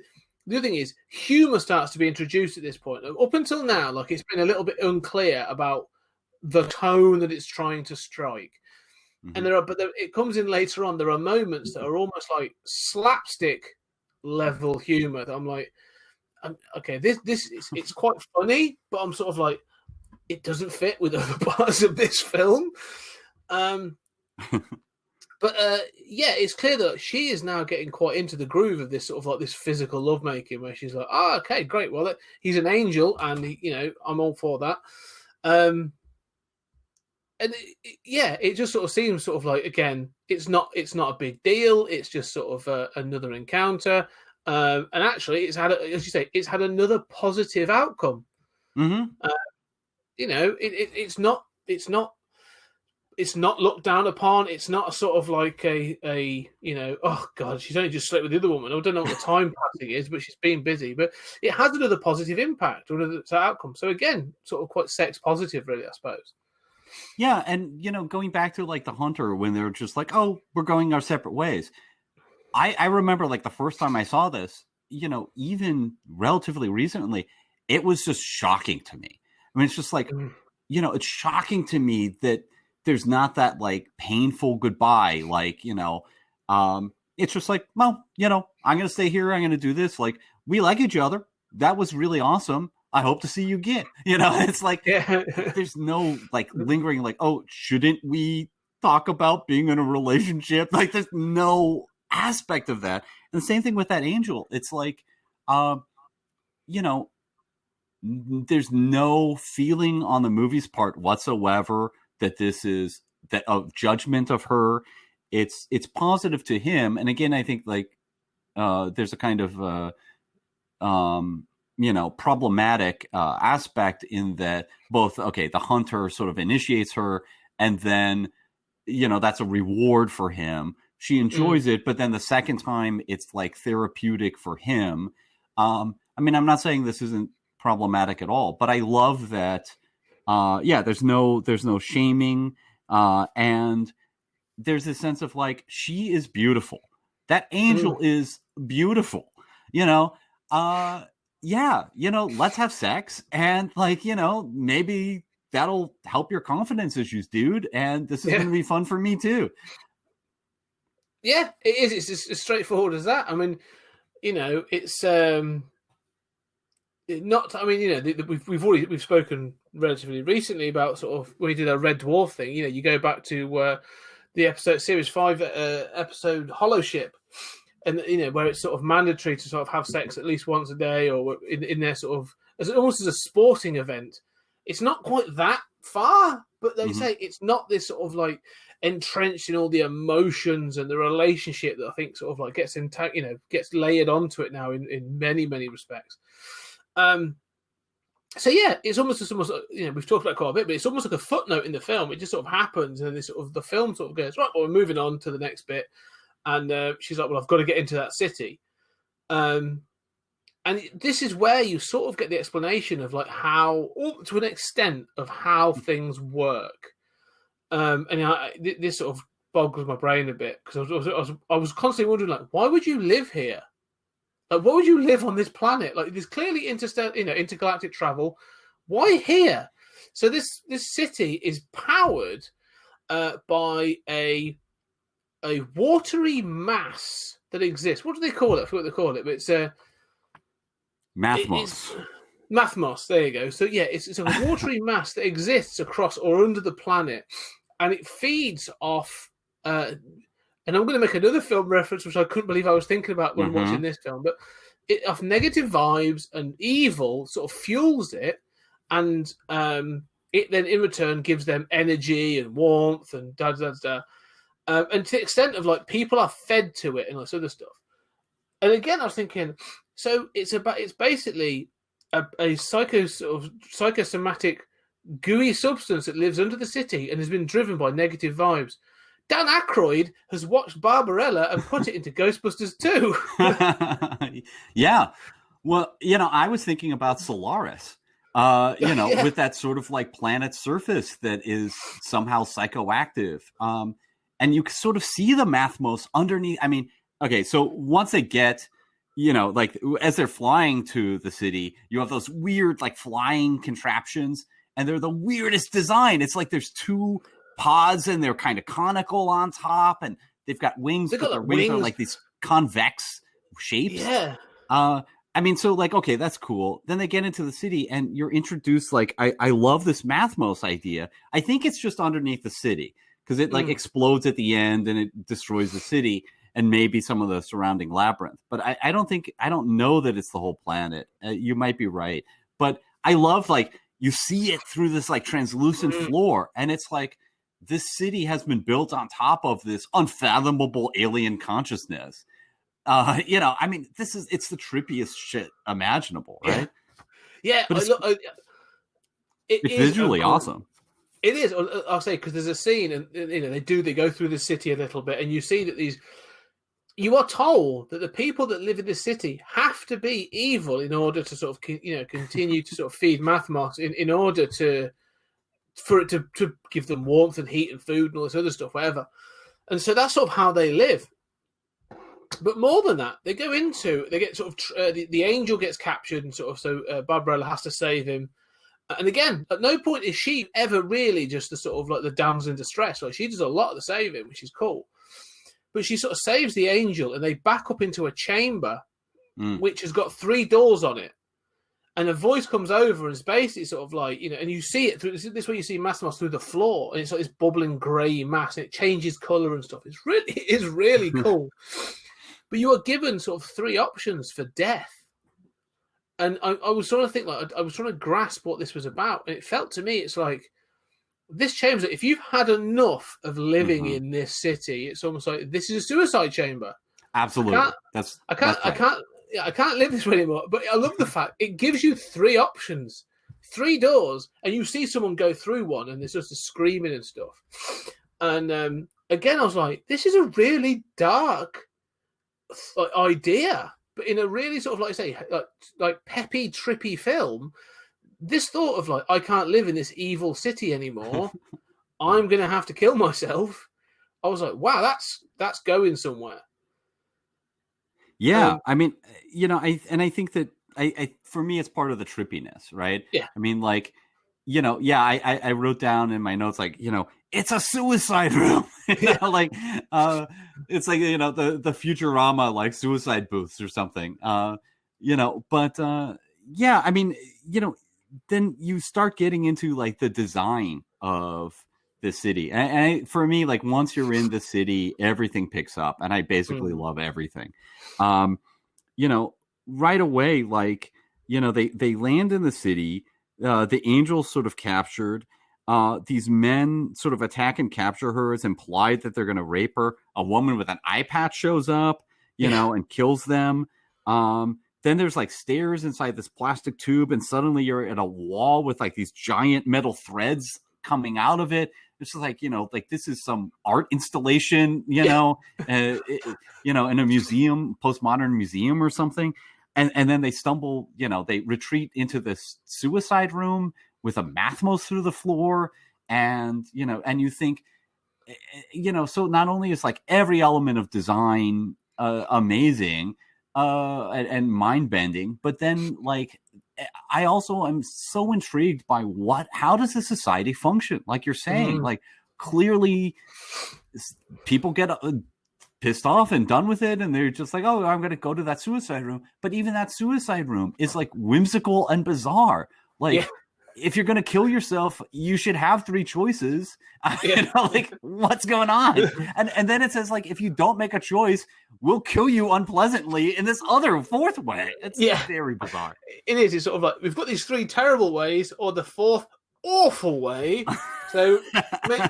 other thing is, humour starts to be introduced at this point. Up until now, like it's been a little bit unclear about the tone that it's trying to strike. Mm-hmm. And it comes in later on. There are moments that are almost like slapstick level humour. That I'm like, okay, it's quite funny, but I'm sort of like, it doesn't fit with other parts of this film. But yeah, it's clear that she is now getting quite into the groove of this sort of like this physical lovemaking, where she's like, "Oh, okay, great. Well, he's an angel, and I'm all for that." And it just sort of seems sort of like, again, it's not a big deal. It's just sort of another encounter, and actually, it's had, as you say, it's had another positive outcome.
Mm-hmm.
It's not it's not looked down upon. It's not a sort of like a oh god, she's only just slept with the other woman. I don't know what the time passing is, but she's being busy. But it has another positive impact or another outcome. So again, sort of quite sex positive, really, I suppose.
Yeah, and going back to like the Hunter when they're just like, oh, we're going our separate ways. I remember like the first time I saw this, even relatively recently, it was just shocking to me. I mean, it's just like, it's shocking to me that there's not that like painful goodbye. Like, it's just like, well, I'm going to stay here. I'm going to do this. Like, we like each other. That was really awesome. I hope to see you again. It's like, there's no like lingering, like, oh, shouldn't we talk about being in a relationship? Like, there's no aspect of that. And the same thing with that angel. It's like, there's no feeling on the movie's part whatsoever that this is that of judgment of her. It's positive to him. And again, I think like there's a kind of problematic aspect in that both, okay, the Hunter sort of initiates her, and then that's a reward for him. She enjoys it, but then the second time it's like therapeutic for him. I mean, I'm not saying this isn't problematic at all, but I love that there's no shaming, and there's this sense of like, she is beautiful, that angel is beautiful, let's have sex, and like, maybe that'll help your confidence issues, dude, and this is gonna be fun for me too.
Yeah, it is. It's as straightforward as that. I mean, it's not. I mean, we've spoken relatively recently about sort of when we did a Red Dwarf thing. You go back to the episode series 5 episode Hollow Ship, and where it's sort of mandatory to sort of have sex at least once a day, or in their sort of almost as a sporting event. It's not quite that far, but they say it's not this sort of like entrenched in all the emotions and the relationship that I think sort of like gets gets layered onto it now in many, many respects. So yeah, it's almost we've talked about it quite a bit, but it's almost like a footnote in the film. It just sort of happens, and this sort of the film sort of goes, right, well, we're moving on to the next bit, and she's like, well, I've got to get into that city, and this is where you sort of get the explanation of like how, to an extent, of how things work. This sort of boggles my brain a bit, because I was constantly wondering, like, why would you live here? Like, why would you live on this planet? Like, there's clearly intergalactic travel. Why here? So this city is powered by a watery mass that exists. What do they call it? I forgot what they call it, but it's
Mathmos.
Mathmos. There you go. So yeah, it's a watery mass that exists across or under the planet, and it feeds off. And I'm going to make another film reference, which I couldn't believe I was thinking about when watching this film. But of negative vibes and evil sort of fuels it, and it then in return gives them energy and warmth and and to the extent of like people are fed to it and like other stuff. And again, I was thinking, so it's basically a psychosomatic gooey substance that lives under the city and has been driven by negative vibes. Dan Aykroyd has watched Barbarella and put it into Ghostbusters 2.
Yeah. Well, I was thinking about Solaris, with that sort of like planet surface that is somehow psychoactive. And you can sort of see the Mathmos underneath. I mean, okay, so once they get, like as they're flying to the city, you have those weird like flying contraptions, and they're the weirdest design. It's like there's two pods and they're kind of conical on top, and they've got wings, but their wings are like these convex shapes.
Yeah.
I mean, so like, okay, that's cool. Then they get into the city and you're introduced, like, I love this Mathmos idea. I think it's just underneath the city because it like explodes at the end and it destroys the city and maybe some of the surrounding labyrinth. But I don't know that it's the whole planet. You might be right. But I love, like, you see it through this like translucent floor, and it's like, this city has been built on top of this unfathomable alien consciousness. I mean, it's the trippiest shit imaginable, right?
Yeah,
but it's visually awesome.
It is. I'll say, because there's a scene, and they go through the city a little bit, and you see that you are told that the people that live in this city have to be evil in order to sort of continue to sort of feed Mathmos in order for it to give them warmth and heat and food and all this other stuff, whatever. And so that's sort of how they live. But more than that, they get sort of the angel gets captured, and sort of so Barbarella has to save him. And again, at no point is she ever really just the sort of like the damsel in distress. Like, she does a lot of the saving, which is cool. But she sort of saves the angel, and they back up into a chamber, which has got 3 doors on it. And a voice comes over and it's basically sort of like, and you see it through this is where you see Mathmos through the floor, and it's like this bubbling grey mass, and it changes colour and stuff. It is really cool. But you are given sort of 3 options for death. And I was sort of thinking, like, I was trying to grasp what this was about. And it felt to me, it's like, this chamber, if you've had enough of living in this city, it's almost like this is a suicide chamber.
Absolutely. I
can't live this way anymore. But I love the fact it gives you 3 options, 3 doors, and you see someone go through one, and there's just a screaming and stuff. And again, I was like, this is a really dark idea, but in a really sort of like say like peppy, trippy film. This thought of like, I can't live in this evil city anymore. I'm going to have to kill myself. I was like, wow, that's going somewhere.
Yeah, I mean, I think that I for me, it's part of the trippiness, right?
Yeah.
I mean, like, I wrote down in my notes, like, it's a suicide room. Like, it's like, the Futurama, like, suicide booths or something. But yeah, I mean, then you start getting into like the design of the city. And for me, like, once you're in the city, everything picks up, and I basically love everything. Right away, like, they land in the city, the angel's sort of captured. These men sort of attack and capture her. It's implied that they're going to rape her. A woman with an eye patch shows up, and kills them. Then there's like stairs inside this plastic tube, and suddenly you're at a wall with like these giant metal threads coming out of it. It's just like, like this is some art installation, in a museum, postmodern museum or something. And then they stumble, they retreat into this suicide room with a Mathmos through the floor. And, and you think, so not only is like every element of design amazing, and mind-bending, but then like I also am so intrigued by how does this society function? Like you're saying, like clearly people get pissed off and done with it, and they're just like, oh, I'm going to go to that suicide room. But even that suicide room is like whimsical and bizarre. Like, if you're going to kill yourself, you should have 3 choices. Like, what's going on? And then it says, like, if you don't make a choice, we'll kill you unpleasantly in this other 4th way. It's very bizarre.
It is. It's sort of like, we've got these 3 terrible ways, or the 4th awful way. So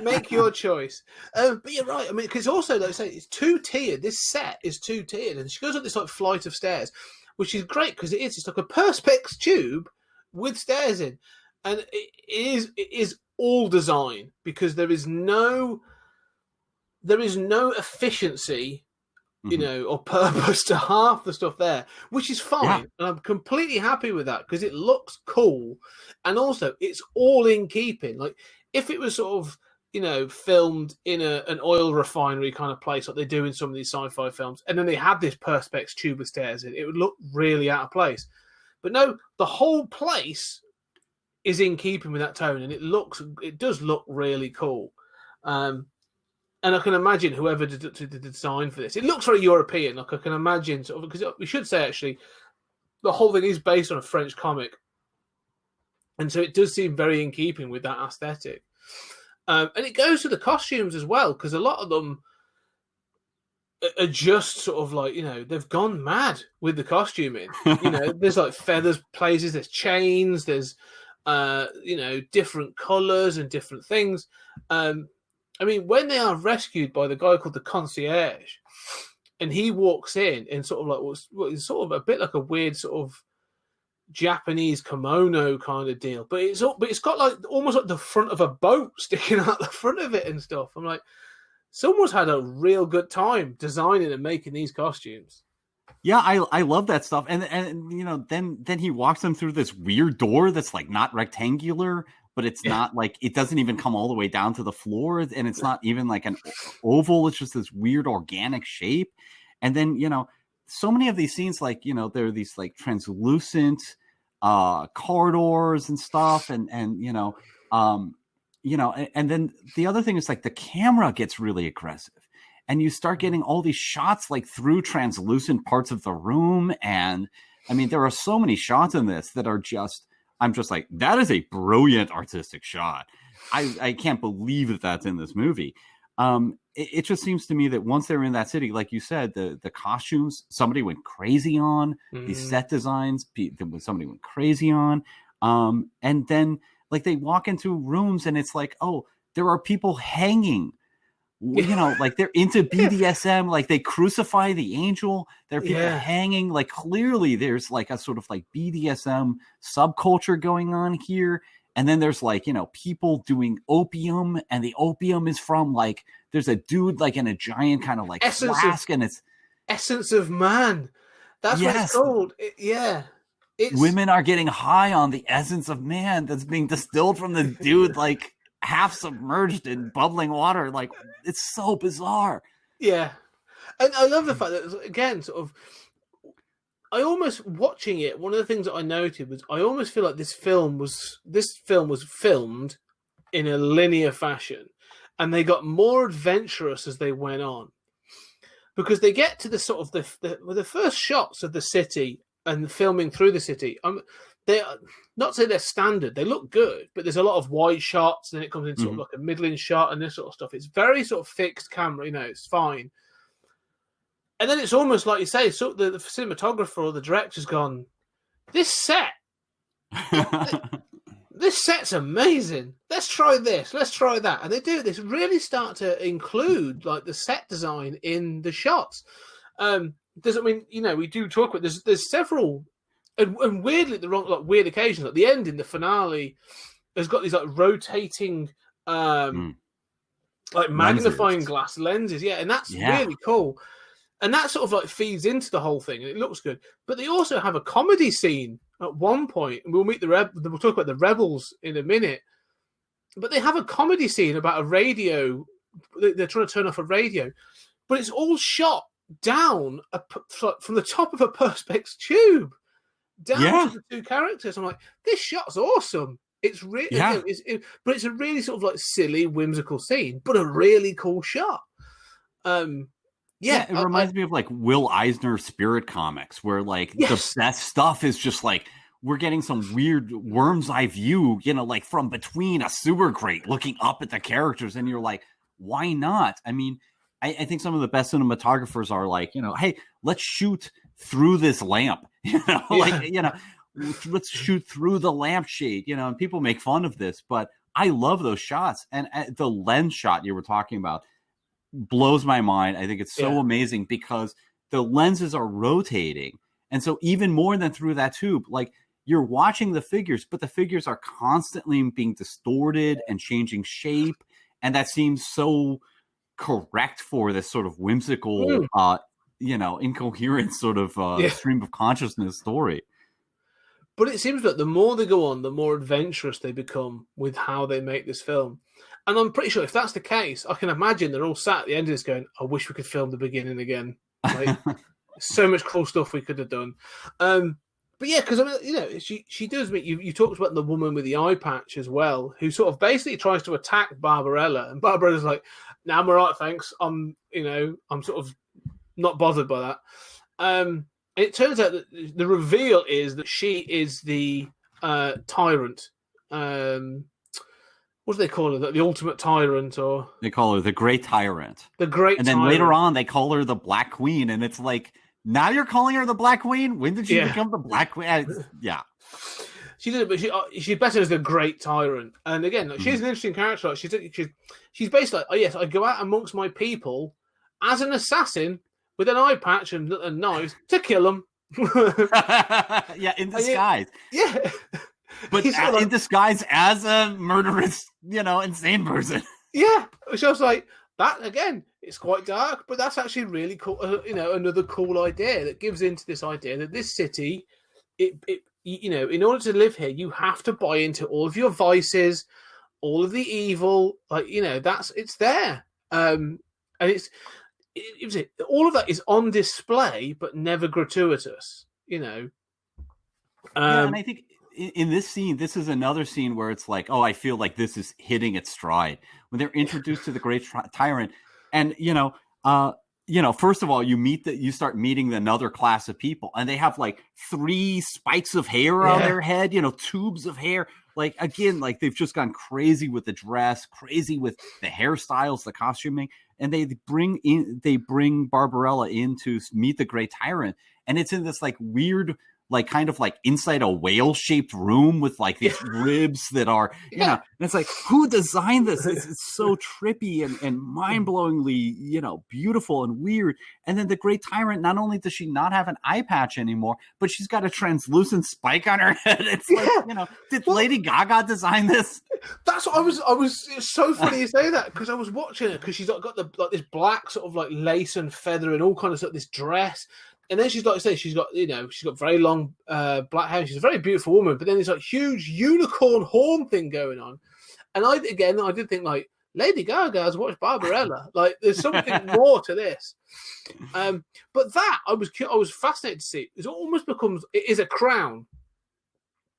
make your choice. But you're right. I mean, because also, like I say, it's 2-tiered. This set is 2-tiered, and she goes up this like flight of stairs, which is great because it's like a perspex tube with stairs in. And it is all design, because there is no efficiency, or purpose to half the stuff there, which is fine. Yeah. And I'm completely happy with that because it looks cool. And also it's all in keeping. Like, if it was sort of, filmed in an oil refinery kind of place, like they do in some of these sci-fi films, and then they had this perspex tube with stairs in, it would look really out of place. But no, the whole place is in keeping with that tone, and it does look really cool. And I can imagine whoever did the design for this, it looks very European. Like, I can imagine, sort of, because we should say actually, the whole thing is based on a French comic, and so it does seem very in keeping with that aesthetic. And it goes to the costumes as well, because a lot of them are just sort of like, they've gone mad with the costuming. There's like feathers places, there's chains, there's different colors and different things. I mean, when they are rescued by the guy called the concierge, and he walks in sort of like what is sort of a bit like a weird sort of Japanese kimono kind of deal, but it's got like almost like the front of a boat sticking out the front of it and stuff. I'm like, someone's had a real good time designing and making these costumes.
Yeah, I love that stuff. And then he walks them through this weird door that's like not rectangular, but it's not like, it doesn't even come all the way down to the floor, and it's not even like an oval. It's just this weird organic shape. And then, so many of these scenes, like, there are these like translucent corridors and stuff. And then the other thing is like the camera gets really aggressive. And you start getting all these shots like through translucent parts of the room. And I mean, there are so many shots in this that are just, I'm just like, that is a brilliant artistic shot. I can't believe that that's in this movie. It just seems to me that once they're in that city, like you said, the costumes, somebody went crazy on. These set designs, somebody went crazy on. And then like they walk into rooms and it's like, oh, there are people hanging. Like they're into BDSM, like they crucify the angel. There are people hanging, like clearly there's like a sort of like BDSM subculture going on here. And then there's like, people doing opium, and the opium is from like, there's a dude like in a giant kind of like flask, and it's
Essence of Man. That's what it's called.
Women are getting high on the essence of man that's being distilled from the dude, like half submerged in bubbling water. Like, it's so bizarre. Yeah.
And I love the fact that, again, sort of, I almost, watching it, one of the things that I noted was I almost feel like this film was filmed in a linear fashion, and they got more adventurous as they went on, because they get to the sort of the first shots of the city and filming through the city. They are not to say they're standard. They look good, but there's a lot of wide shots. Then it comes in sort of like a middling shot and this sort of stuff. It's very sort of fixed camera. It's fine. And then it's almost like you say, so the cinematographer or the director's gone, this set's amazing. Let's try this. Let's try that. And they do this, really start to include like the set design in the shots. We do talk about there's several, and weirdly the wrong, like weird occasions. Like the end in the finale has got these like rotating, like magnifying glass lenses. Yeah, and that's really cool. And that sort of like feeds into the whole thing, and it looks good. But they also have a comedy scene at one point, and we'll talk about the rebels in a minute. But they have a comedy scene about a radio. They're trying to turn off a radio, but it's all shot down from the top of a perspex tube down to the two characters. I'm like, this shot's awesome. It's really, but it's a really sort of like silly, whimsical scene, but a really cool shot.
It reminds me of like Will Eisner Spirit Comics, where like the best stuff is just like, we're getting some weird worm's eye view, like from between a sewer grate looking up at the characters. And you're like, why not? I mean, I think some of the best cinematographers are like, hey, let's shoot through this lamp, let's shoot through the lampshade, and people make fun of this, but I love those shots. And the lens shot you were talking about blows my mind. I think it's so amazing because the lenses are rotating. And so even more than through that tube, like you're watching the figures, but the figures are constantly being distorted and changing shape. And that seems so correct for this sort of whimsical, incoherent sort of stream of consciousness story.
But it seems that the more they go on, the more adventurous they become with how they make this film. And I'm pretty sure if that's the case, I can imagine they're all sat at the end of this going, I wish we could film the beginning again. Like, so much cool stuff we could have done. But yeah, because I mean, she does. You talked about the woman with the eye patch as well, who sort of basically tries to attack Barbarella, and Barbarella's like, "No, I'm all right, thanks. I'm sort of not bothered by that." And it turns out that the reveal is that she is the tyrant. What do they call her? The ultimate tyrant, or
they call her the Great Tyrant.
The Great,
and then
Tyrant.
Later on, they call her the Black Queen, and it's like, now you're calling her the Black Queen? When did she become the Black Queen? Yeah,
she did it, but she's better as the Great Tyrant. And again, she's an interesting character. Like, she's basically like, oh yes, I go out amongst my people as an assassin with an eye patch and knives to kill them.
Yeah, in disguise.
Yeah.
But in disguise as a murderous, insane person.
Yeah. So I was like, that again, it's quite dark, but that's actually really cool. Another cool idea that gives into this idea that this city, in order to live here, you have to buy into all of your vices, all of the evil. It's there. And all of that is on display, but never gratuitous.
Yeah, and I think in this scene, this is another scene where it's like, oh, I feel like this is hitting its stride when they're introduced to the Great Tyrant, and first of all, you start meeting another class of people, and they have like 3 spikes of hair on their head, tubes of hair. Like again, like they've just gone crazy with the dress, crazy with the hairstyles, the costuming, and they bring Barbarella in to meet the Great Tyrant, and it's in this like weird, like kind of like inside a whale-shaped room with like these ribs that are, and it's like, who designed this? It's so trippy and mind-blowingly, beautiful and weird. And then the Great Tyrant, not only does she not have an eye patch anymore, but she's got a translucent spike on her head. It's like, did Lady Gaga design this?
That's what I was. It's so funny you say that, because I was watching it, because she's got this black sort of like lace and feather and all kind of stuff, this dress. And then she's got very long black hair. She's a very beautiful woman, but then there's like huge unicorn horn thing going on. And I did think like, Lady Gaga has watched Barbarella. Like there's something more to this. But that I was fascinated to see. It is a crown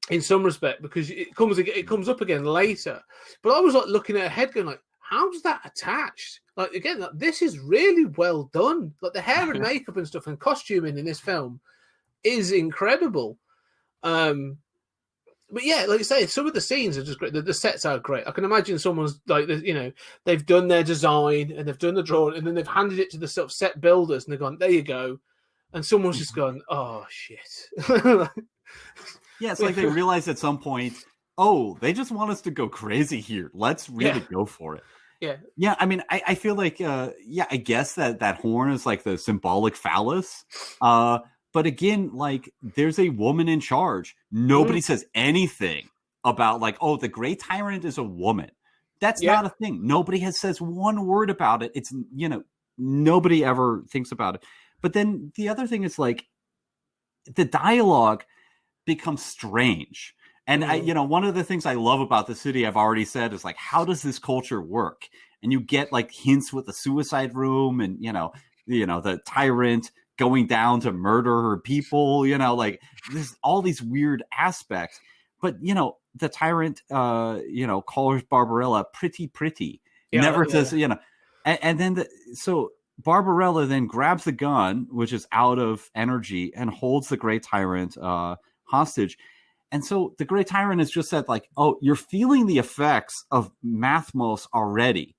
in some respect, because it comes up again later. But I was like looking at her head going like, how does that attach? Like again, this is really well done. Like the hair and makeup and stuff and costuming in this film is incredible. But yeah, like you say, some of the scenes are just great. The sets are great. I can imagine someone's like, they've done their design and they've done the drawing, and then they've handed it to the sort of set builders, and they've gone, there you go, and someone's just gone, oh shit.
Yeah, it's like they realized at some point, oh, they just want us to go crazy here. Let's really go for it.
Yeah.
Yeah, I mean, I feel like, I guess that horn is like the symbolic phallus. But again, like, there's a woman in charge. Nobody says anything about like, oh, the Great Tyrant is a woman. That's not a thing. Nobody says one word about it. It's, nobody ever thinks about it. But then the other thing is like, the dialogue becomes strange. And one of the things I love about the city, I've already said, is like, how does this culture work? And you get like hints with the suicide room, and the tyrant going down to murder her people. Like there's all these weird aspects. But the tyrant, calls Barbarella pretty. Never says, and then so Barbarella then grabs the gun, which is out of energy, and holds the Great Tyrant hostage. And so the Great Tyrant has just said, like, oh, you're feeling the effects of Mathmos already.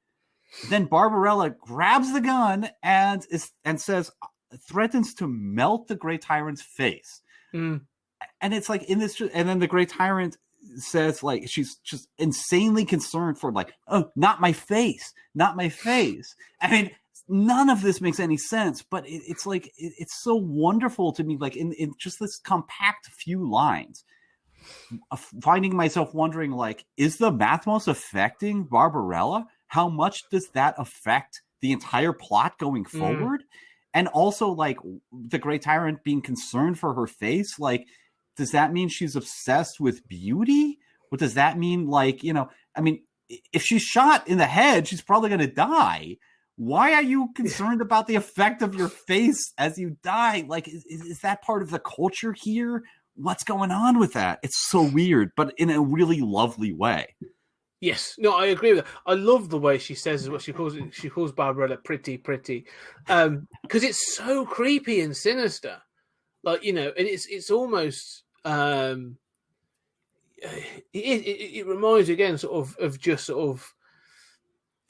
Then Barbarella grabs the gun and threatens to melt the Great Tyrant's face. And it's like in this, and then the Great Tyrant says, like, she's just insanely concerned for, like, oh, not my face. I mean, none of this makes any sense, but it's like, it's so wonderful to me, like in just this compact few lines. Finding myself wondering, like, is the Mathmos affecting Barbarella? How much does that affect the entire plot going forward? And also, like, the Great Tyrant being concerned for her face, like, does that mean she's obsessed with beauty? What does that mean? Like, I mean, if she's shot in the head, she's probably going to die. Why are you concerned about the effect of your face as you die? Like, is that part of the culture here? What's going on with that? It's so weird, but in a really lovely way.
Yes, no, I agree with that. I love the way she says what she calls it. She calls Barbarella pretty, because it's so creepy and sinister. Like, and it's almost it reminds you again of just sort of,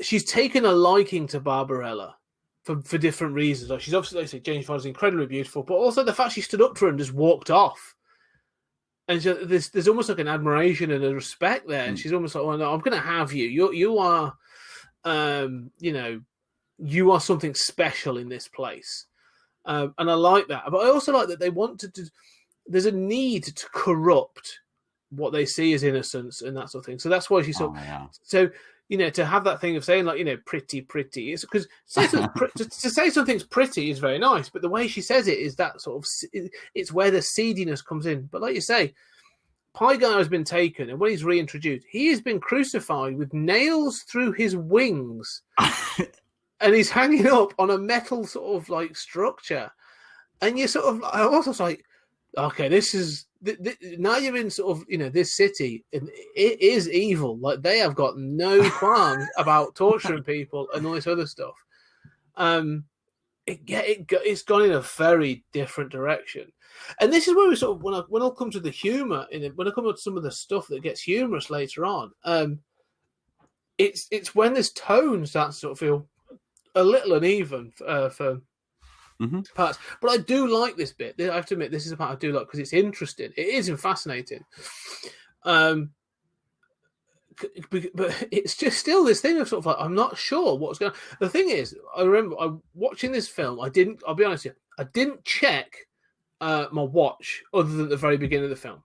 she's taken a liking to Barbarella for different reasons. Like, she's obviously, like I say, Jane Fonda's incredibly beautiful, but also the fact she stood up for her and just walked off. And so there's almost like an admiration and a respect there. And she's almost like, well, no, I'm going to have you. You are, you are something special in this place. And I like that. But I also like that they want to there's a need to corrupt what they see as innocence and that sort of thing. So that's why she's so to have that thing of saying like pretty. It's because to say something's pretty is very nice, but the way she says it is that sort of it's where the seediness comes in. But like you say, Pie Guy has been taken, and when he's reintroduced, he has been crucified with nails through his wings, and he's hanging up on a metal sort of like structure, and you're sort of I was like, okay, this is. Now you're in sort of this city, and it is evil. Like they have got no qualms about torturing people and all this other stuff. It's gone in a very different direction, and this is where we sort of when I'll come to the humor in it. When I come to some of the stuff that gets humorous later on, it's when this tone starts to sort of feel a little uneven for. Parts, but I do like this bit. I have to admit, this is a part I do like because it's interesting. It is fascinating, but it's just still this thing of sort of like I'm not sure what's going on. The thing is, I remember watching this film. I'll be honest with you, I didn't check my watch other than the very beginning of the film.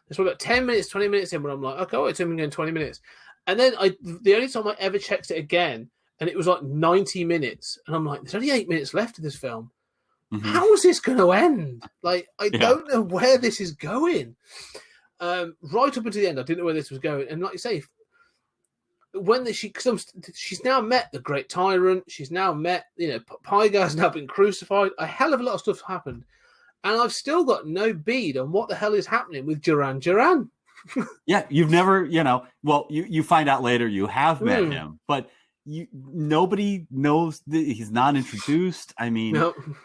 It's about 10 minutes, 20 minutes in when I'm like, okay, it's only going 20 minutes, and then the only time I ever checked it again. And it was like 90 minutes. And I'm like, there's only 8 minutes left of this film. How is this going to end? Like, I don't know where this is going. Right up until the end, I didn't know where this was going. And like you say, when she's now met the Great Tyrant. She's now met, Pie Guy's now been crucified. A hell of a lot of stuff happened. And I've still got no bead on what the hell is happening with Duran.
Yeah, you've never, well, you find out later you have met him. But... nobody knows that he's not introduced. I mean,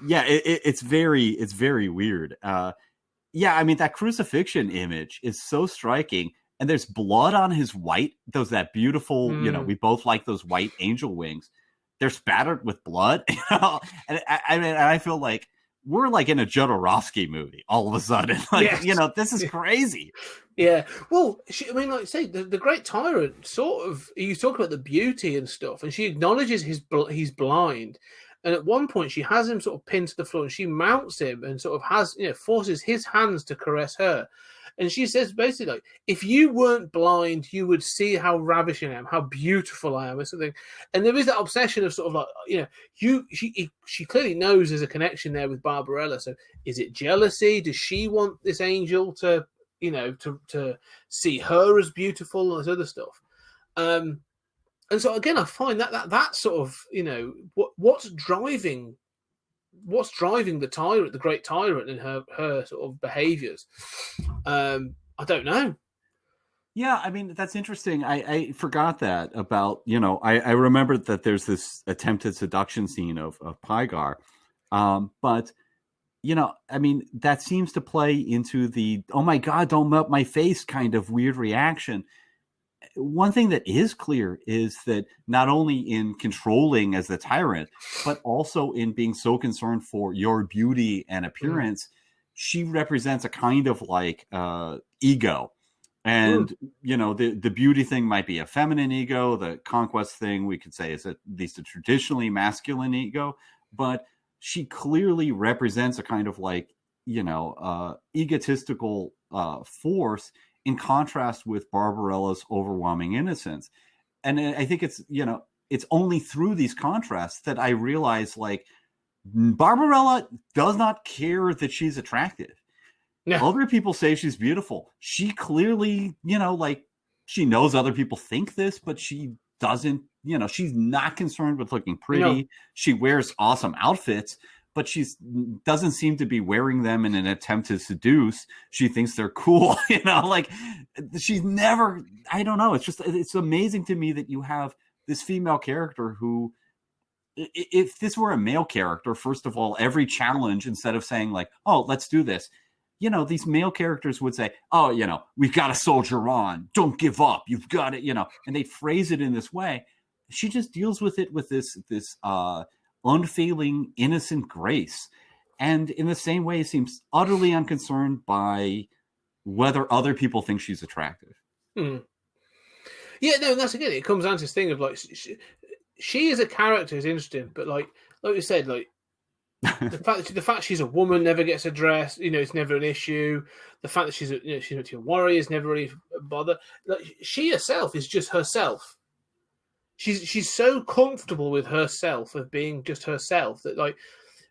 it's very weird. I mean, that crucifixion image is so striking, and there's blood on his that beautiful, we both like those white angel wings. They're spattered with blood, and I feel like we're like in a Jodorowsky movie all of a sudden. Like, this is crazy.
Yeah. Well, like I say, the Great Tyrant sort of, you talk about the beauty and stuff, and she acknowledges he's blind. And at one point, she has him sort of pinned to the floor, and she mounts him and sort of forces his hands to caress her. And she says basically, like, if you weren't blind, you would see how ravishing I am, how beautiful I am, or something. And there is that obsession of sort of like, she clearly knows there's a connection there with Barbarella. So is it jealousy? Does she want this angel to, to see her as beautiful and this other stuff? And so again, I find that sort of, what's driving the tyrant, the Great Tyrant, and her sort of behaviors. I don't know.
Yeah, I mean, that's interesting. I forgot that about, I remembered that there's this attempted seduction scene of Pygar. But, I mean, that seems to play into the, oh my God, don't melt my face kind of weird reaction. One thing that is clear is that not only in controlling as the tyrant, but also in being so concerned for your beauty and appearance, she represents a kind of like ego. And, the beauty thing might be a feminine ego. The conquest thing we could say is at least a traditionally masculine ego. But she clearly represents a kind of like, egotistical force in contrast with Barbarella's overwhelming innocence. And I think it's, it's only through these contrasts that I realize, like, Barbarella does not care that she's attractive. No. Other people say she's beautiful. She clearly, like, she knows other people think this, but she doesn't, she's not concerned with looking pretty. No. She wears awesome outfits, but she doesn't seem to be wearing them in an attempt to seduce. She thinks they're cool, like she's never, I don't know. It's amazing to me that you have this female character who, if this were a male character, first of all, every challenge, instead of saying like, oh, let's do this, these male characters would say, oh, we've got to soldier on. Don't give up. You've got it, and they phrase it in this way. She just deals with it with this unfailing, innocent grace. And in the same way, seems utterly unconcerned by whether other people think she's attractive.
Yeah, no, and that's again, it comes down to this thing of like, she as a character is interesting, but like you said, like, The fact she's a woman never gets addressed. It's never an issue. The fact that she's a warrior is never really a bother. Like, she herself is just herself. She's so comfortable with herself of being just herself that, like,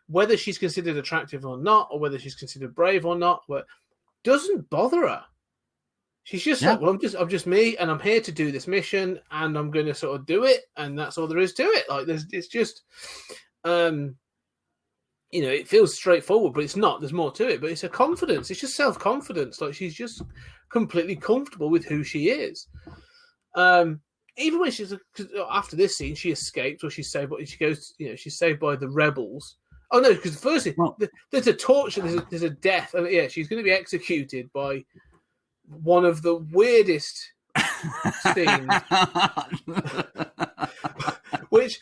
whether she's considered attractive or not, or whether she's considered brave or not, doesn't bother her. She's just like, well, I'm just me, and I'm here to do this mission, and I'm going to sort of do it, and that's all there is to it. Like, it's just, it feels straightforward, but it's not. There's more to it, but it's a confidence. It's just self-confidence. Like, she's just completely comfortable with who she is. Even when after this scene, she escaped, or she's saved, but she goes, she's saved by the rebels. Oh no, because firstly, there's a torture, there's a death, and she's going to be executed by one of the weirdest scenes. Which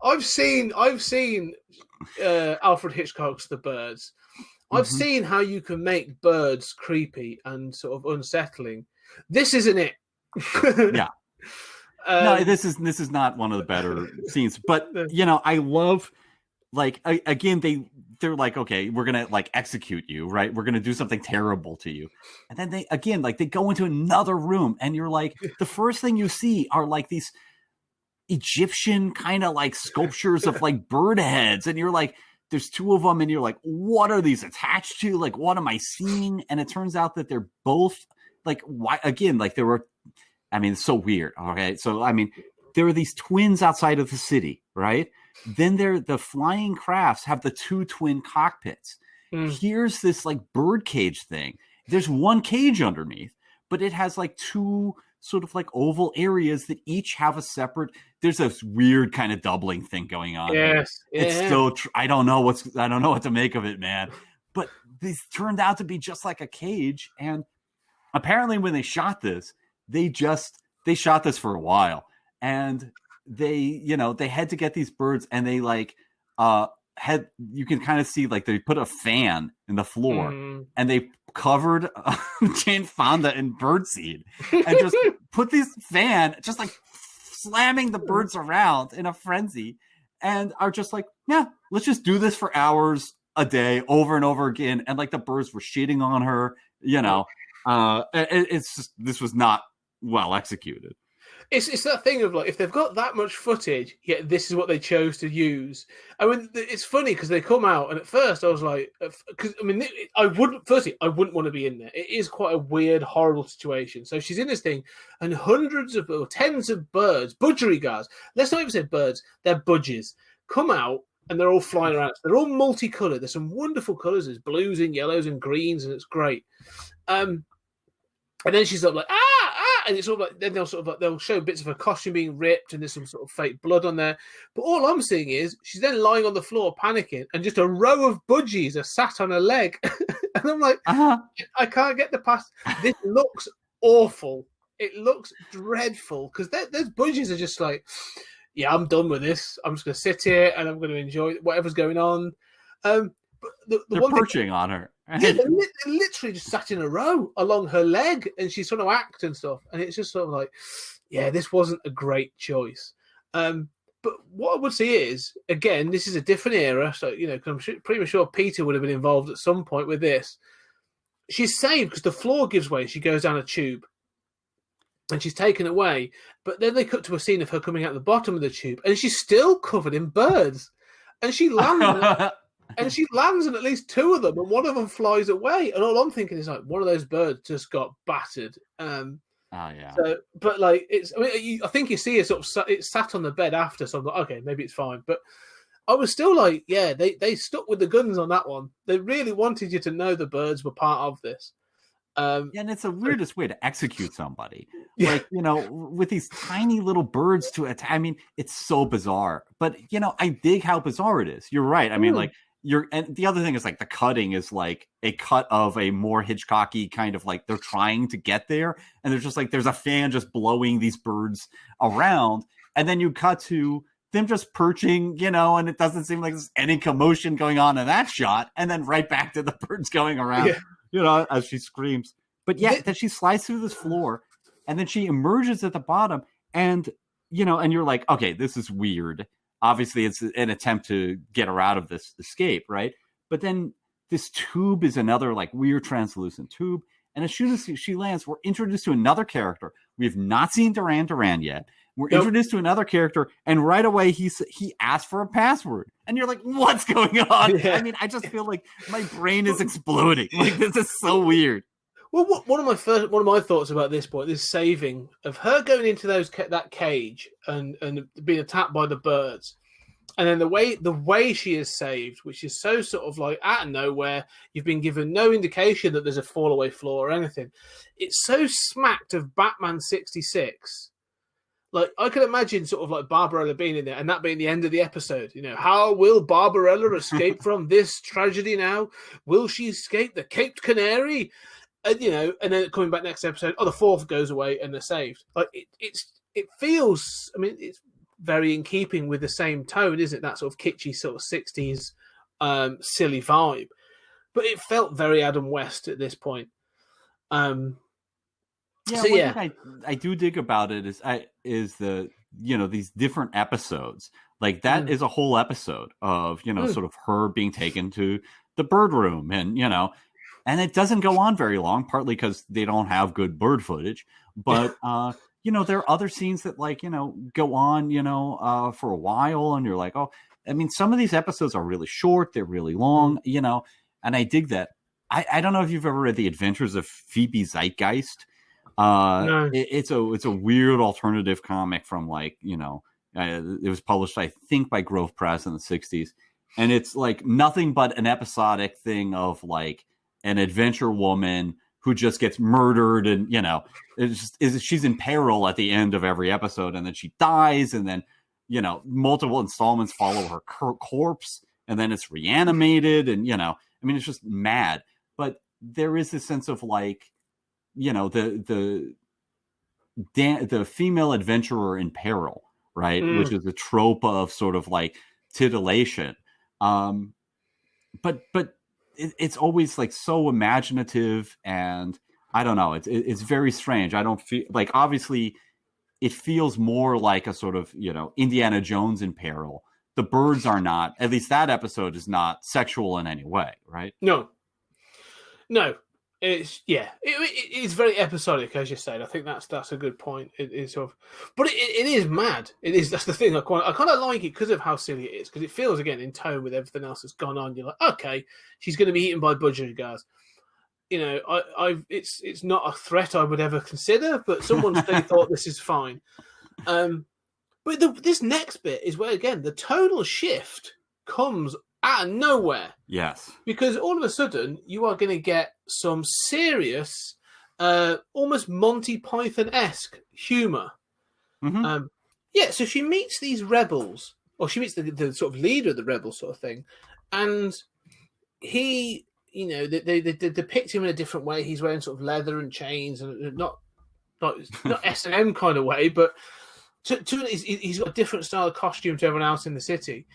I've seen Alfred Hitchcock's The Birds. I've seen how you can make birds creepy and sort of unsettling. This isn't it.
Yeah. No, this is not one of the better scenes. But I love, like, again, they're like, okay, we're gonna like execute you, right? We're gonna do something terrible to you, and then they go into another room, and you're like, the first thing you see are like these Egyptian kind of like sculptures of like bird heads, and you're like, there's two of them, and you're like, what are these attached to? Like, what am I seeing? And it turns out that they're both like, why again? Like, there were. I mean, it's so weird. Okay. So, I mean, there are these twins outside of the city, right? Then the flying crafts have the two twin cockpits. Here's this like bird cage thing. There's one cage underneath, but it has like two sort of like oval areas that each have a separate, there's this weird kind of doubling thing going on.
Yes.
It's still, I don't know what to make of it, man. But this turned out to be just like a cage. And apparently when they shot this, they shot this for a while, and they had to get these birds, and they like you can kind of see like they put a fan in the floor, and they covered Jane Fonda in birdseed, and just put this fan just like slamming the birds around in a frenzy, and are just like, yeah, let's just do this for hours a day over and over again, and like the birds were shitting on her, it's just, this was not well executed.
It's that thing of like, if they've got that much footage, yet this is what they chose to use. I mean, it's funny because they come out, and at first I was like, because I mean, I wouldn't want to be in there. It is quite a weird, horrible situation. So she's in this thing, and tens of birds, budgerigars. Let's not even say birds; they're budgies. Come out, and they're all flying around. They're all multicolored. There's some wonderful colors. There's blues and yellows and greens, and it's great. And then she's sort of like, and it's sort of like, then they'll show bits of her costume being ripped, and there's some sort of fake blood on there. But all I'm seeing is she's then lying on the floor panicking, and just a row of budgies are sat on her leg. And I'm like, I can't get the past. This looks awful. It looks dreadful, because those budgies are just like, yeah, I'm done with this. I'm just going to sit here, and I'm going to enjoy whatever's going on. But they're
perching on her.
Yeah, they literally just sat in a row along her leg, and she's trying to act and stuff. And it's just sort of like, yeah, this wasn't a great choice. But what I would say is, again, this is a different era. So, because I'm pretty sure Peter would have been involved at some point with this. She's saved because the floor gives way. She goes down a tube, and she's taken away. But then they cut to a scene of her coming out the bottom of the tube, and she's still covered in birds. And she lands. And she lands on at least two of them, and one of them flies away. And all I'm thinking is like, one of those birds just got battered.
Yeah.
So, but like, I think you see it sort of it sat on the bed after. So I'm like, okay, maybe it's fine. But I was still like, yeah, they stuck with the guns on that one. They really wanted you to know the birds were part of this.
And it's the weirdest way to execute somebody. Like, with these tiny little birds to attack. I mean, it's so bizarre. But, I dig how bizarre it is. You're right. I mean, like, and the other thing is like the cutting is like a cut of a more Hitchcocky kind of like, they're trying to get there, and there's just like, there's a fan just blowing these birds around, and then you cut to them just perching, and it doesn't seem like there's any commotion going on in that shot, and then right back to the birds going around, as she screams. But yeah, then she slides through this floor, and then she emerges at the bottom, and and you're like, okay, this is weird. obviously it's an attempt to get her out of this escape, right? But then this tube is another like weird translucent tube. And as soon as she lands, we're introduced to another character. We have not seen Duran Duran yet. We're introduced to another character, and right away he asks for a password, and you're like, "What's going on?" Yeah. I mean, I just feel like my brain is exploding. Like, this is so weird.
Well, one of my thoughts about this point, this saving of her going into that cage and being attacked by the birds, and then the way she is saved, which is so sort of like out of nowhere. You've been given no indication that there's a fall away floor or anything. It's so smacked of Batman 66. Like, I could imagine sort of like Barbarella being in there and that being the end of the episode. You know, how will Barbarella escape from this tragedy now? Will she escape the Cape Canary? And, you know, and then coming back next episode, the fourth goes away and they're saved. Like, it feels, I mean, it's very in keeping with the same tone, isn't it? That sort of kitschy sort of 60s silly vibe. But it felt very Adam West at this point.
Thing I do dig about it is the, you know, these different episodes. Like that is a whole episode of, you know, sort of her being taken to the bird room, and, you know, and it doesn't go on very long, partly because they don't have good bird footage. But, you know, there are other scenes that, like, you know, go on, you know, for a while, and you're like, oh, I mean, some of these episodes are really short. They're really long, you know, and I dig that. I don't know if you've ever read The Adventures of Phoebe Zeitgeist. No. It's a weird alternative comic from, like, you know, it was published, I think, by Grove Press in the 60s. And it's like nothing but an episodic thing of like an adventure woman who just gets murdered, and, you know, she's in peril at the end of every episode, and then she dies, and then, you know, multiple installments follow her corpse, and then it's reanimated, and, you know, I mean, it's just mad. But there is this sense of, like, you know, the female adventurer in peril, right? Which is a trope of sort of like titillation. But it's always like so imaginative, and I don't know, it's very strange. I don't feel like, obviously it feels more like a sort of, you know, Indiana Jones in peril. The birds are not, at least that episode is not sexual in any way, right?
No. It's very episodic, as you said. I think that's a good point. It is sort of, but it is mad. It is, that's the thing. I kind of like it because of how silly it is, because it feels, again, in tone with everything else that's gone on. You're like, okay, she's going to be eaten by budgerigars. You know, it's not a threat I would ever consider, but someone's really thought this is fine. But this next bit is where, again, the tonal shift comes out of nowhere.
Yes. Because
all of a sudden, you are going to get some serious, almost Monty Python-esque humour. Mm-hmm. So she meets these rebels, or she meets the sort of leader of the rebels, sort of thing, and he, you know, they depict him in a different way. He's wearing sort of leather and chains, and not S&M kind of way, but he's got a different style of costume to everyone else in the city.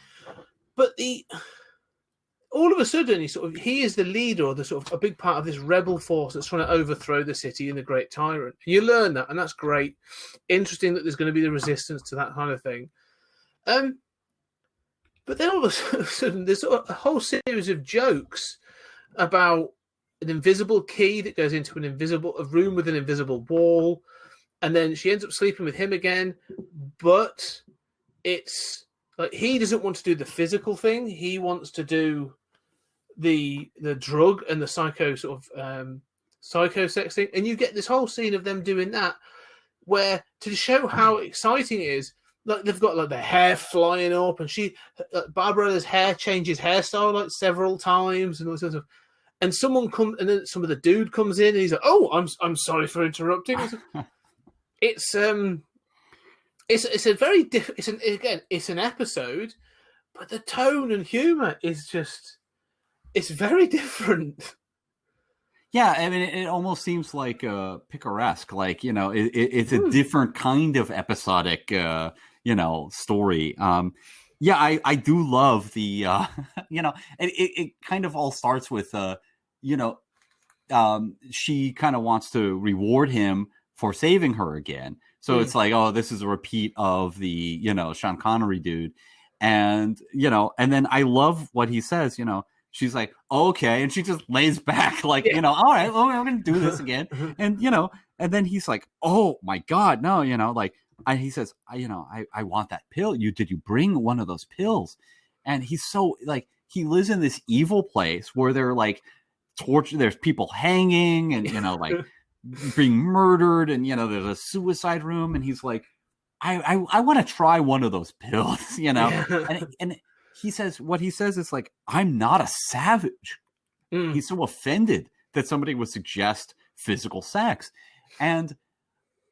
But all of a sudden, he is the leader, or the sort of a big part of this rebel force that's trying to overthrow the city and the Great Tyrant. And you learn that, and that's great. Interesting that there's going to be the resistance to that kind of thing. But then all of a sudden, there's a whole series of jokes about an invisible key that goes into a room with an invisible wall, and then she ends up sleeping with him again. But it's like, he doesn't want to do the physical thing. He wants to do the drug and the psycho sort of psycho sex thing. And you get this whole scene of them doing that, where, to show how exciting it is, like, they've got like their hair flying up, and Barbarella's hair changes hairstyle like several times, and all sorts of. And someone comes, and then some of the dude comes in, and he's like, "Oh, I'm sorry for interrupting." It's a very different. It's an episode, but the tone and humor is just, it's very different.
Yeah, I mean, it almost seems like picaresque. Like, you know, it's a different kind of episodic, you know, story. Yeah, I do love the, you know, it kind of all starts with, you know, she kind of wants to reward him for saving her again. So it's like, oh, this is a repeat of the, you know, Sean Connery dude. And, and then I love what he says, she's like, okay. And she just lays back like, all right, well, I'm going to do this again. And, and then he's like, oh my God, no, like, and he says, I want that pill. Did you bring one of those pills? And he's so like, he lives in this evil place where they're like torture. There's people hanging and, like being murdered. And, there's a suicide room. And he's like, I want to try one of those pills, and he says, what he says is like, I'm not a savage. He's so offended that somebody would suggest physical sex. And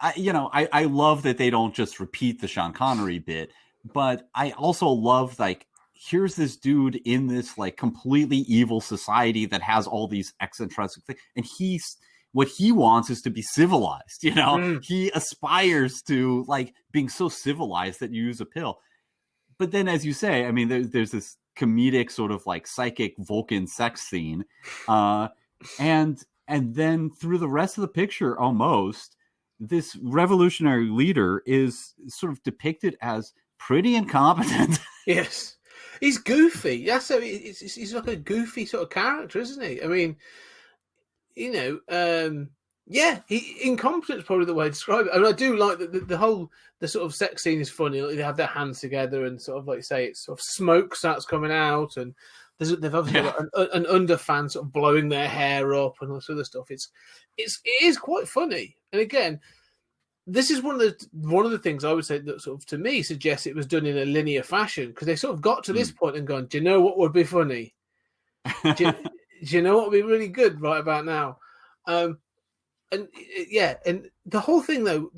I love that they don't just repeat the Sean Connery bit, but I also love like, here's this dude in this like completely evil society that has all these eccentric things. And what he wants is to be civilized. He aspires to like being so civilized that you use a pill. But then, as you say, I mean, there's this comedic sort of like psychic Vulcan sex scene. And then through the rest of the picture, almost, this revolutionary leader is sort of depicted as pretty incompetent.
Yes. He's goofy. He's like a goofy sort of character, isn't he? I mean, incompetent is probably the way to describe it. I mean, I do like that the sort of sex scene is funny. Like, they have their hands together and sort of like say it's sort of smoke starts coming out, and they've obviously got an under fan sort of blowing their hair up and all this other stuff. It is quite funny. And again, this is one of the things I would say that sort of to me suggests it was done in a linear fashion, because they sort of got to this point and gone, do you know what would be funny? Do you know what would be really good right about now? And the whole thing though,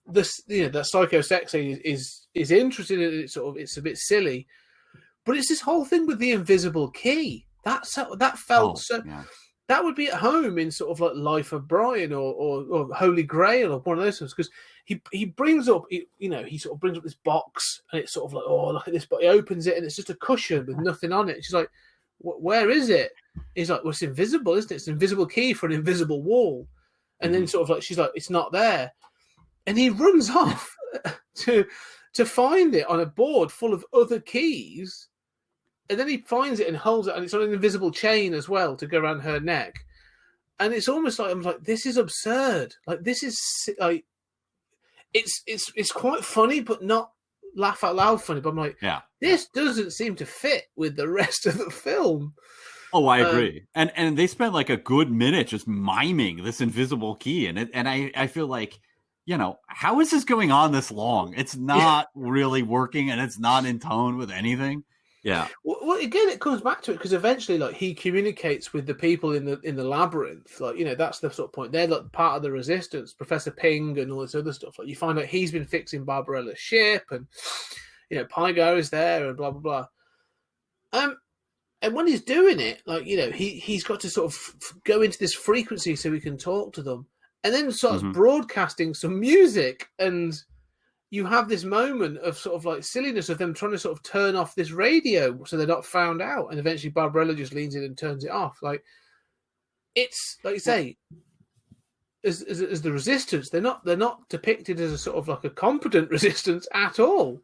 that psycho sex scene is interesting, and it's a bit silly, but it's this whole thing with the invisible key that felt that would be at home in sort of like Life of Brian or Holy Grail or one of those things, because he brings up he sort of brings up this box, and it's sort of like, oh, look at this, but he opens it and it's just a cushion with nothing on it. She's like, where is it? He's like, well, it's invisible, isn't it? It's an invisible key for an invisible wall. And then sort of like, she's like, it's not there. And he runs off to find it on a board full of other keys. And then he finds it and holds it, and it's on an invisible chain as well to go around her neck. And it's almost like, I'm like, this is absurd. Like, this is like, it's quite funny, but not laugh out loud funny. But I'm like, this doesn't seem to fit with the rest of the film.
Oh, I agree. And they spent like a good minute just miming this invisible key. And I feel like, how is this going on this long? It's not really working, and it's not in tone with anything. Yeah.
Well, again, it comes back to it because eventually, like, he communicates with the people in the labyrinth. Like, that's the sort of point. They're like part of the resistance, Professor Ping and all this other stuff. Like, you find out he's been fixing Barbarella's ship, and Pygar is there, and blah blah blah. And when he's doing it, like, he's got to sort of go into this frequency so he can talk to them, and then starts broadcasting some music, and you have this moment of sort of like silliness of them trying to sort of turn off this radio so they're not found out. And eventually Barbarella just leans in and turns it off. Like, it's like you say, as the resistance, they're not depicted as a sort of like a competent resistance at all.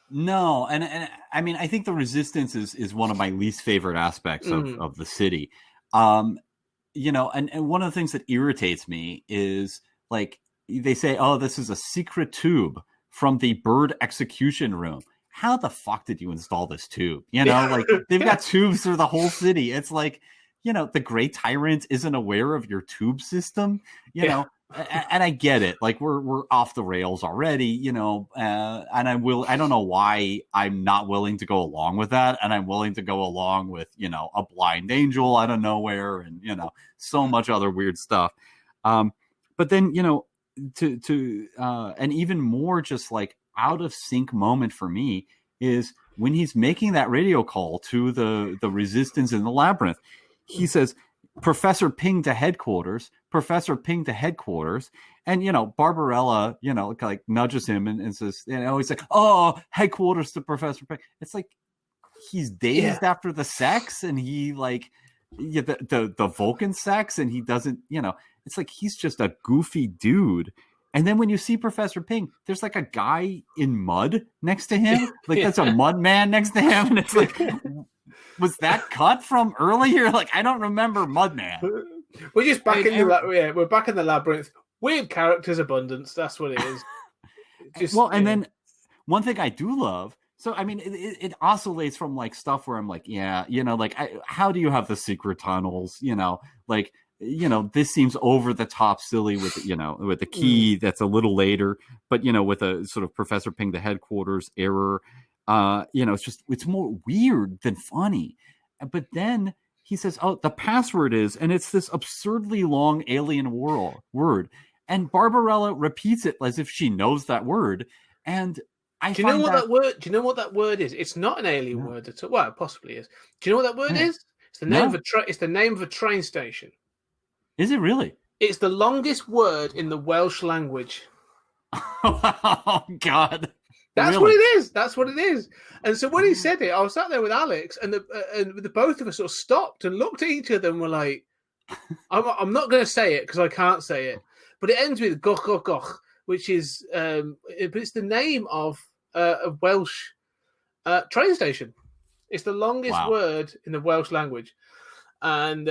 No. And I mean, I think the resistance is one of my least favorite aspects of the city. And one of the things that irritates me is like, they say, oh, this is a secret tube from the bird execution room. How the fuck did you install this tube? Like, they've got tubes through the whole city. It's like, the Great Tyrant isn't aware of your tube system, and I get it. Like, we're off the rails already, and I don't know why I'm not willing to go along with that. And I'm willing to go along with, a blind angel out of nowhere and, so much other weird stuff. But then, and even more just like out of sync moment for me is when he's making that radio call to the resistance in the labyrinth. He says, Professor Ping to headquarters, Professor Ping to headquarters. And, Barbarella, like nudges him and says, he's like, oh, headquarters to Professor Ping. It's like, he's dazed after the sex, and he like, the Vulcan sex, and he doesn't, it's like he's just a goofy dude. And then when you see Professor Ping, there's like a guy in mud next to him. Like that's a mud man next to him. And it's like, was that cut from earlier? Like, I don't remember Mudman.
We're just back we're back in the labyrinth. Weird characters abundance. That's what it is.
And then one thing I do love. So, I mean, it oscillates from like stuff where I'm like, how do you have the secret tunnels? This seems over the top silly with the key that's a little later, but, with a sort of Professor Ping, the headquarters error, it's more weird than funny. But then he says, oh, the password is, and it's this absurdly long alien word. And Barbarella repeats it as if she knows that word. And
do you know what that word is? It's not an alien word at all. Well, it possibly is. Do you know what that word is? It's the name it's the name of a train station.
Is it really?
It's the longest word in the Welsh language.
Oh God.
That's what it is. That's what it is. And so when he said it, I was sat there with Alex, and the both of us sort of stopped and looked at each other and were like, I'm not going to say it because I can't say it. But it ends with goch goch goch, which is it's the name of a Welsh train station. It's the longest word in the Welsh language. And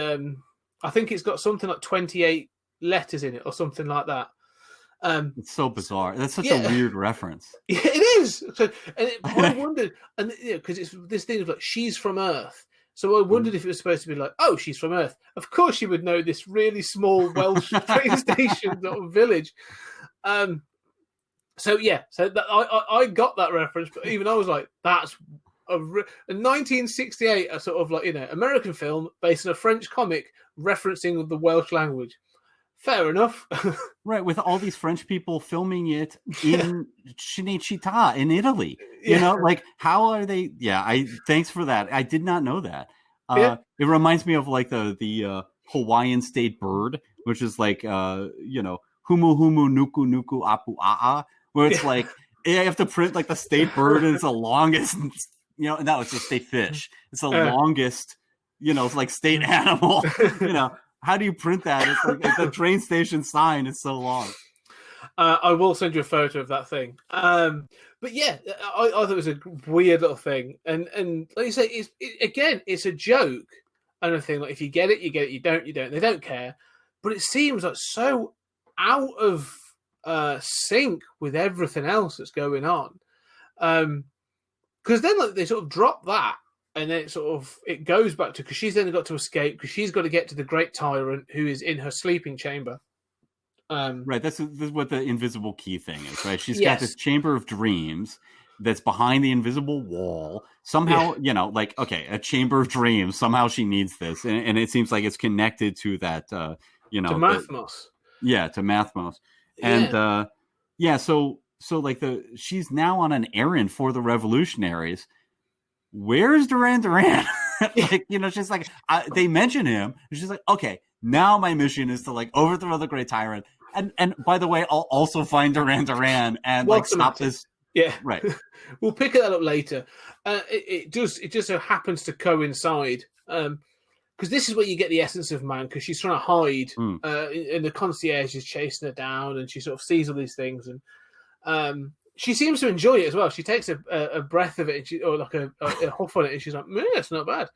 I think it's got something like 28 letters in it or something like that.
It's so bizarre. That's such a weird reference.
Yeah, it is. So, I wondered, and because it's this thing of like she's from Earth. So I wondered if it was supposed to be like, oh, she's from Earth. Of course, she would know this really small Welsh train station or village. So I got that reference, but even I was like, that's a 1968, a sort of like American film based on a French comic referencing the Welsh language. Fair enough.
Right, with all these French people filming it in Cinecittà in Italy. How are they? Yeah, thanks for that. I did not know that. It reminds me of like the Hawaiian state bird, which is like humu humu nuku nuku apu aa, where it's like you have to print like the state bird and it's the longest, no, it's the state fish. It's the longest, it's like state animal, How do you print that? It's like the train station sign is so long.
I will send you a photo of that thing. But yeah, I thought it was a weird little thing. And like you say, it's a joke. And a thing like if you get it, you get it. You don't. They don't care. But it seems like so out of sync with everything else that's going on. Because then they sort of drop that. And then it goes back to, because she's then got to escape, because she's got to get to the great tyrant who is in her sleeping chamber.
Right, this is what the invisible key thing is, right? She's got this chamber of dreams that's behind the invisible wall. Somehow, a chamber of dreams. Somehow she needs this, and it seems like it's connected to that, to
Mathmos.
To Mathmos, and so like she's now on an errand for the revolutionaries. Where's Duran Duran? She's like, they mention him. And she's like, okay, now my mission is to like overthrow the great tyrant. And by the way, I'll also find Duran Duran and like stop this.
Yeah,
right.
We'll pick that up later. It just so happens to coincide because this is where you get the essence of man. Because she's trying to hide, and the concierge is chasing her down, and she sort of sees all these things and. She seems to enjoy it as well. She takes a breath of it, or like a huff on it, and she's like, it's not bad.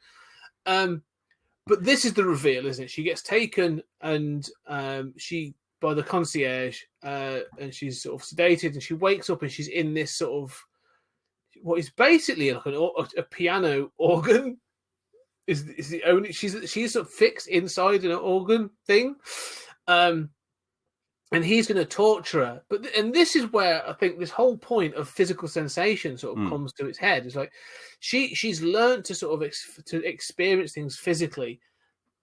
But this is the reveal, isn't it? She gets taken and by the concierge, and she's sort of sedated, and she wakes up and she's in this sort of what is basically like a piano organ. Is the only she's sort of fixed inside an organ thing. And he's going to torture her. And this is where I think this whole point of physical sensation sort of comes to its head. It's like she's learned to sort of to experience things physically.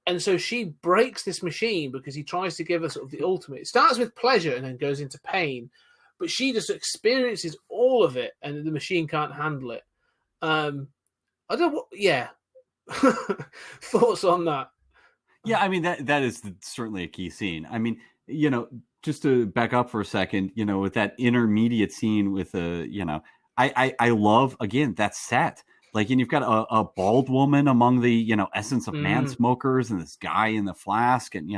And so she breaks this machine because he tries to give her sort of the ultimate. It starts with pleasure and then goes into pain. But she just experiences all of it and the machine can't handle it. I don't know thoughts on that?
Yeah, I mean, that is certainly a key scene. I mean, just to back up for a second, with that intermediate scene with I love, again, that set. Like, and you've got a bald woman among the, essence of man smokers and this guy in the flask. And,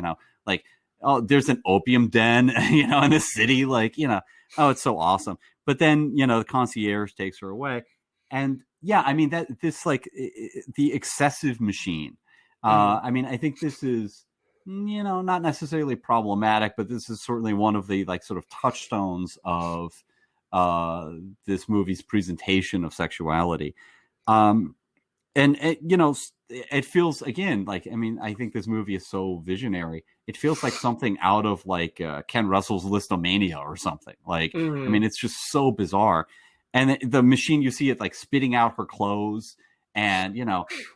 like oh, there's an opium den, in the city, oh, it's so awesome. But then, the concierge takes her away. And yeah, I mean, the excessive machine. I mean, I think this is, not necessarily problematic, but this is certainly one of the sort of touchstones of this movie's presentation of sexuality. It feels, again, I think this movie is so visionary. It feels like something out of Ken Russell's Listomania or something. I mean, it's just so bizarre. And the machine, you see it spitting out her clothes. And,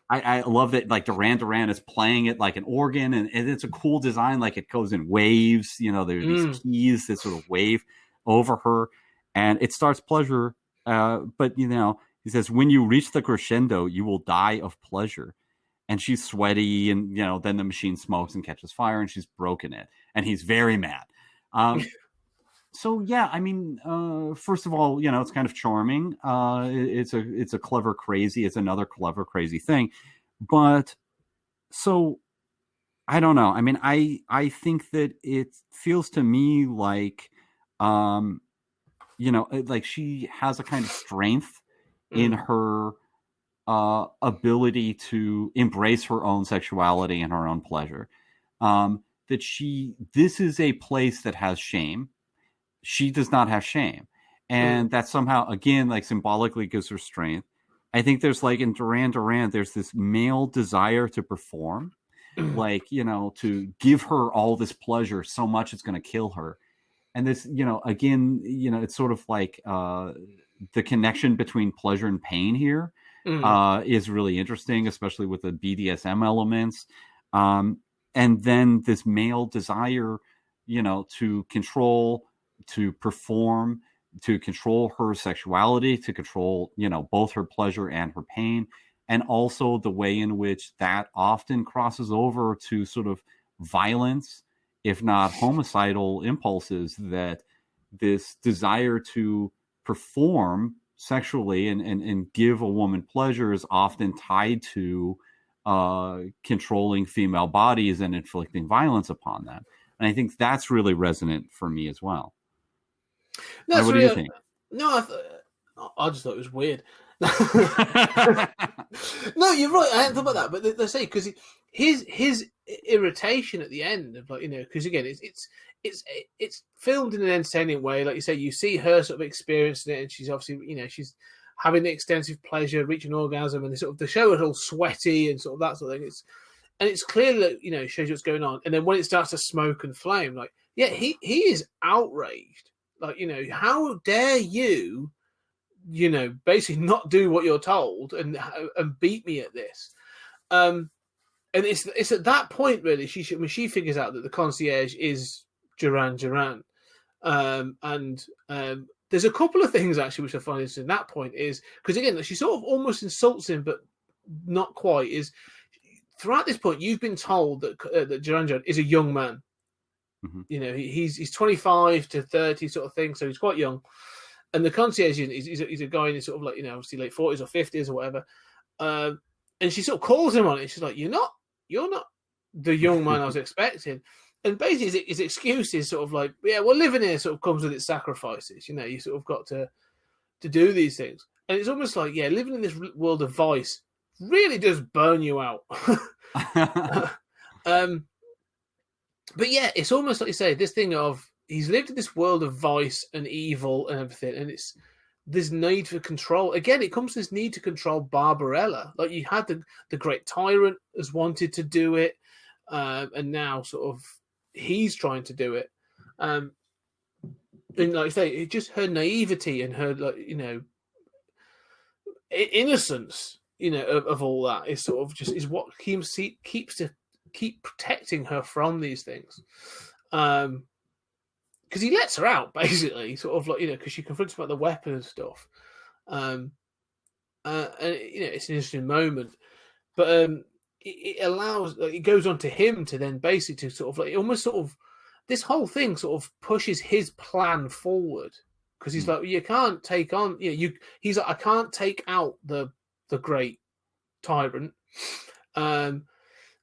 I love that Duran Duran is playing it like an organ, and it's a cool design. It goes in waves, there are these keys that sort of wave over her, and it starts pleasure. But, he says, when you reach the crescendo, you will die of pleasure. And she's sweaty, and, then the machine smokes and catches fire, and she's broken it. And he's very mad. So, yeah, I mean, first of all, it's kind of charming. It's a clever crazy. It's another clever crazy thing. But so I don't know. I mean, I think that it feels to me like she has a kind of strength in her ability to embrace her own sexuality and her own pleasure. This is a place that has shame. She does not have shame. And that somehow, again, symbolically gives her strength. I think there's in Duran Duran, there's this male desire to perform, to give her all this pleasure so much it's going to kill her. And this, again, it's sort of the connection between pleasure and pain here is really interesting, especially with the BDSM elements. And then this male desire, to control, to perform, to control her sexuality, to control, both her pleasure and her pain. And also the way in which that often crosses over to sort of violence, if not homicidal impulses, that this desire to perform sexually and give a woman pleasure is often tied to controlling female bodies and inflicting violence upon them. And I think that's really resonant for me as well.
No,
what do you think?
No, I just thought it was weird. No, you're right. I hadn't thought about that, but they say because his irritation at the end of because again it's filmed in an entertaining way, like you say. You see her sort of experiencing it, and she's obviously she's having the extensive pleasure, reaching orgasm, and the show is all sweaty and sort of that sort of thing. It's clear that shows you what's going on, and then when it starts to smoke and flame, he is outraged. How dare you, basically not do what you're told and beat me at this. And it's at that point really when she figures out that the concierge is Duran Duran. And there's a couple of things actually which I find interesting. That point is because again she sort of almost insults him, but not quite. Is throughout this point you've been told that Duran Duran is a young man. Mm-hmm. He's 25 to 30 sort of thing, so he's quite young. And the concierge he's a guy in his sort of obviously late 40s or 50s or whatever. And she sort of calls him on it. She's like, "You're not the young man I was expecting." And basically his excuse is sort of well, living here sort of comes with its sacrifices. You sort of got to do these things. And it's almost living in this world of vice really does burn you out. But yeah, it's almost like you say, this thing of he's lived in this world of vice and evil and everything, and it's this need for control. Again, it comes to this need to control Barbarella. You had the great tyrant has wanted to do it, and now sort of he's trying to do it. And like I say, it's just her naivety and her innocence, of all that is sort of just is what keeps to keep protecting her from these things. Because he lets her out basically, sort of because she confronts him about the weapon and stuff. And it's an interesting moment, but it allows it goes on to him to then basically to sort of almost sort of this whole thing sort of pushes his plan forward because he's you can't take on he's like, I can't take out the great tyrant.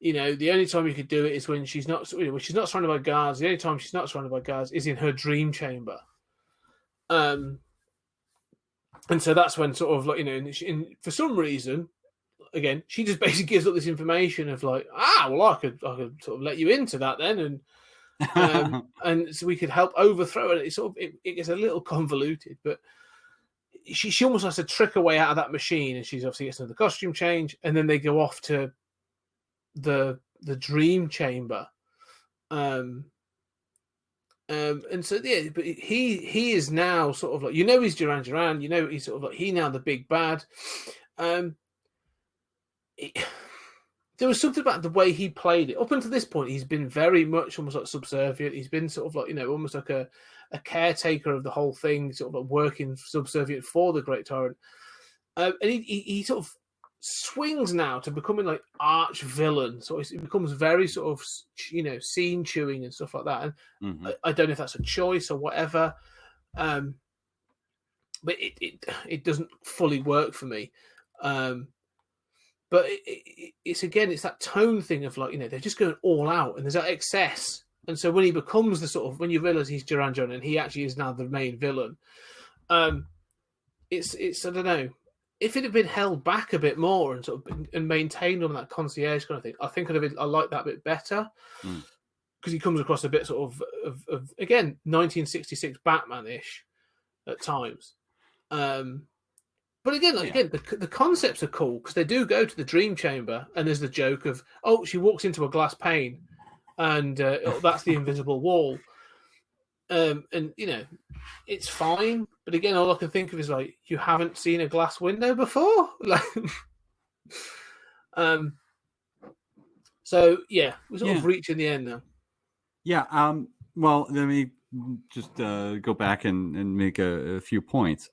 You know, the only time you could do it is when she's not, when she's not surrounded by guards. The only time she's not surrounded by guards is in her dream chamber. And so that's when sort of like, you know, for some reason, again, she just basically gives up this information of like, well, I could sort of let you into that then, and so we could help overthrow it. It sort of it gets a little convoluted, but she almost has to trick her way out of that machine, and she's obviously gets another costume change, and then they go off to the dream chamber, and so yeah, but he is now sort of like, you know, he's Duran Duran, you know, he's sort of like now the big bad. There was something about the way he played it. Up until this point, he's been very much almost like subservient. He's been sort of like, you know, almost like a caretaker of the whole thing, sort of like working subservient for the Great Tyrant. And he sort of swings now to becoming like arch villain. So it becomes very sort of, you know, scene chewing and stuff like that. And I don't know if that's a choice or whatever. But it doesn't fully work for me. But it's again, it's that tone thing of like, you know, they're just going all out and there's that excess. And so when he becomes the sort of, when you realize he's Duran Duran and he actually is now the main villain, it's I don't know, if it had been held back a bit more and sort of and maintained on that concierge kind of thing, I think I like that bit better because he comes across a bit sort of again 1966 Batman-ish at times. But again, the concepts are cool because they do go to the dream chamber and there's the joke of, she walks into a glass pane and that's the invisible wall. And, you know, it's fine. But again, all I can think of is like, you haven't seen a glass window before? Like, so, yeah, we're sort of reaching the end now.
Yeah. Well, let me just go back and make a few points.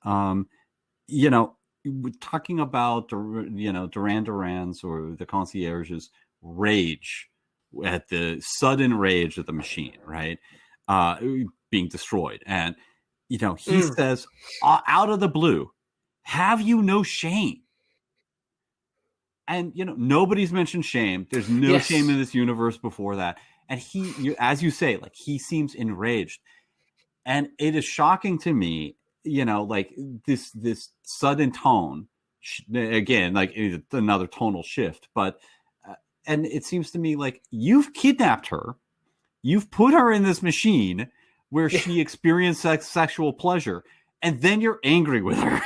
You know, talking about, you know, Duran Duran's or the concierge's rage at the sudden rage of the machine, right? Being destroyed. And, you know, he says out of the blue, have you no shame? And, you know, nobody's mentioned shame. There's no shame in this universe before that. And as you say, like, he seems enraged. And it is shocking to me, you know, like this sudden tone, again, like another tonal shift, but, and it seems to me like you've kidnapped her, you've put her in this machine where she experienced sexual pleasure, and then you're angry with her.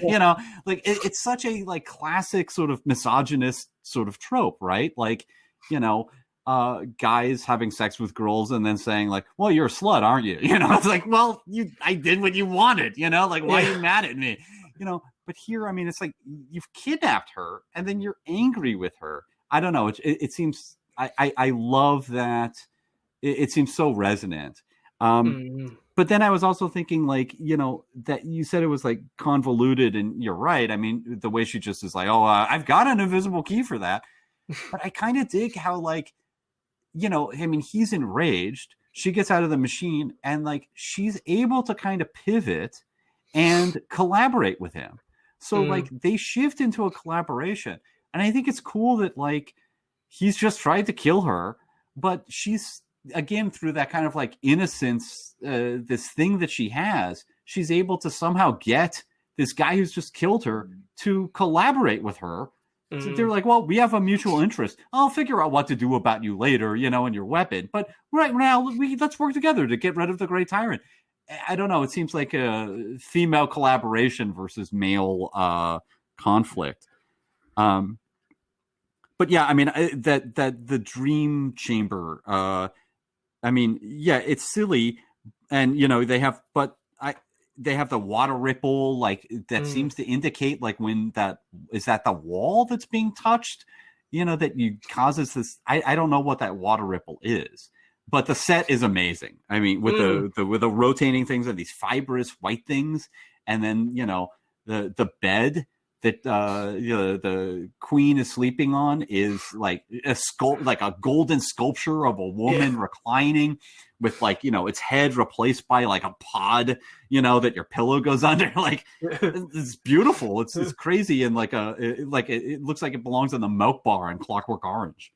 You know, like it's such a like classic sort of misogynist sort of trope, right? Like, you know, guys having sex with girls and then saying like, well, you're a slut, aren't you? You know, it's like, well, I did what you wanted, you know, like, why are you mad at me? You know, but here, I mean, it's like you've kidnapped her and then you're angry with her. I don't know. It seems, I love that. It seems so resonant. But then I was also thinking like, you know, that you said it was like convoluted, and you're right. I mean, the way she just is like, I've got an invisible key for that. But I kind of dig how like, you know, I mean, he's enraged. She gets out of the machine and like she's able to kind of pivot and collaborate with him. So like they shift into a collaboration. And I think it's cool that like he's just tried to kill her, but she's, again, through that kind of like innocence, this thing that she has, she's able to somehow get this guy who's just killed her to collaborate with her. So they're like, well, we have a mutual interest. I'll figure out what to do about you later, you know, and your weapon. But right now, let's work together to get rid of the Great Tyrant. I don't know. It seems like a female collaboration versus male conflict. But yeah, I mean, that the dream chamber. I mean, yeah, it's silly, and you know they have the water ripple like that seems to indicate like when that is that the wall that's being touched, you know, that you causes this. I don't know what that water ripple is, but the set is amazing. I mean, with the rotating things and these fibrous white things, and then you know the bed that you know, the queen is sleeping on is like a golden sculpture of a woman reclining with like, you know, its head replaced by like a pod, you know, that your pillow goes under. Like it's beautiful. It's crazy. And like it looks like it belongs in the Milk Bar in Clockwork Orange.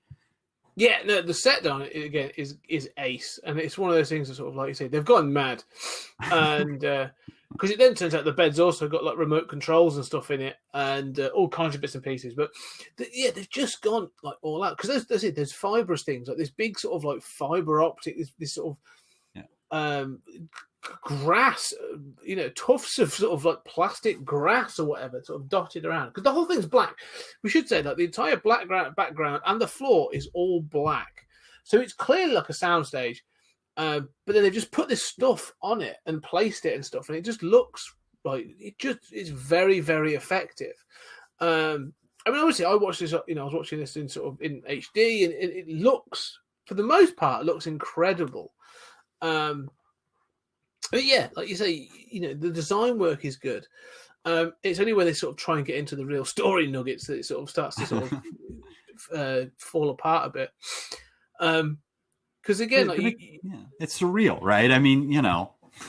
Yeah, no, the set down again is ace, and it's one of those things that sort of like you say they've gone mad, and because it then turns out the bed's also got like remote controls and stuff in it, and all kinds of bits and pieces. But they've just gone like all out because there's fibrous things like this big sort of like fiber optic, this sort of grass, tufts of sort of like plastic grass or whatever, sort of dotted around because the whole thing's black. We should say that the entire black background and the floor is all black, so it's clearly like a soundstage. But then they've just put this stuff on it and placed it and stuff, and it just looks like it's very, very effective. I mean, obviously, I watched this. I was watching this in sort of in HD, and it looks, for the most part, looks incredible. But yeah, like you say, the design work is good. It's only when they sort of try and get into the real story nuggets that it sort of starts to sort of fall apart a bit. Because again,
it's surreal, right? I mean,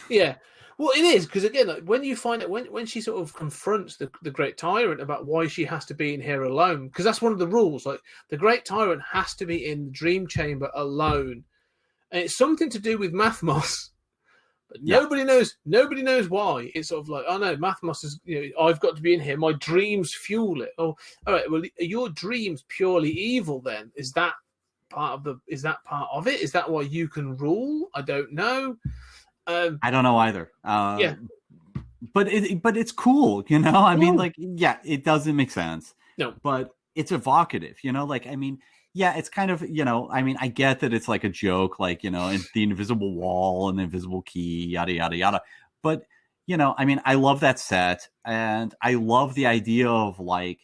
Yeah, well, it is because again, like when you find out when she sort of confronts the Great Tyrant about why she has to be in here alone, because that's one of the rules. Like the Great Tyrant has to be in the Dream Chamber alone, and it's something to do with Mathmos. But nobody knows why. It's sort of like, oh no, Mathmos is, I've got to be in here. My dreams fuel it. Oh, all right. Well, are your dreams purely evil then? Is that part of it? Is that why you can rule? I don't know.
I don't know either.
Yeah.
But it's cool, I mean, like, yeah, it doesn't make sense.
No.
But it's evocative, like, I mean, yeah, it's kind of, I mean, I get that it's like a joke, like, in the invisible wall and the invisible key, yada, yada, yada. But, I mean, I love that set, and I love the idea of like,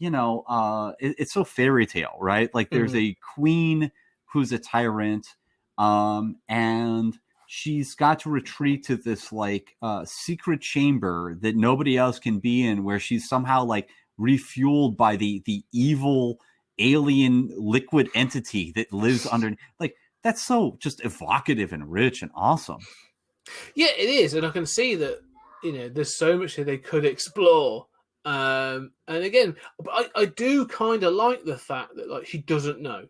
it's so fairy tale, right? Like there's a queen who's a tyrant, and she's got to retreat to this like secret chamber that nobody else can be in, where she's somehow like refueled by the evil alien liquid entity that lives under. Like that's so just evocative and rich and awesome.
Yeah, it is, and I can see that there's so much that they could explore. And again, but I do kind of like the fact that like she doesn't know.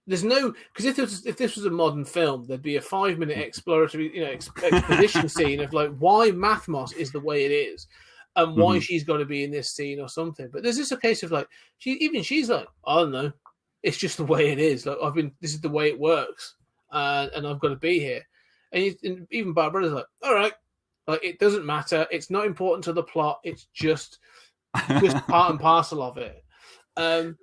There's no, because if this was a modern film, there'd be a 5-minute exploratory, exposition scene of like why Mathmos is the way it is, and why she's got to be in this scene or something. But there's just a case of like she's like, I don't know, it's just the way it is. Like this is the way it works, and I've got to be here. And even Barbarella's like, all right, like it doesn't matter. It's not important to the plot. It's just part and parcel of it. And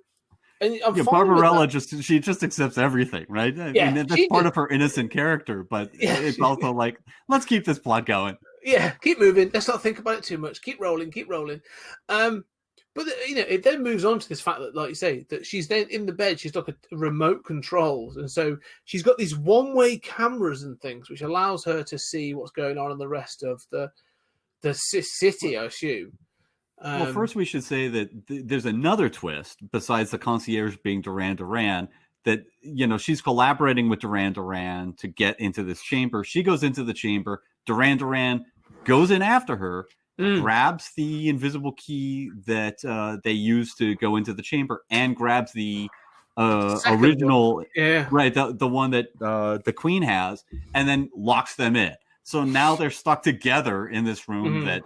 Barbarella she just accepts everything, right? I mean, that's part of her innocent character, but it's also like, let's keep this plot going.
Yeah, keep moving. Let's not think about it too much. Keep rolling. But it then moves on to this fact that, like you say, that she's then in the bed. She's like a remote controls, and so she's got these one-way cameras and things, which allows her to see what's going on in the rest of the city, I assume.
Well, first we should say that there's another twist besides the concierge being Duran Duran, that, she's collaborating with Duran Duran to get into this chamber. She goes into the chamber. Duran Duran goes in after her, grabs the invisible key that they use to go into the chamber, and grabs the original, right, the one that the queen has, and then locks them in. So now they're stuck together in this room that,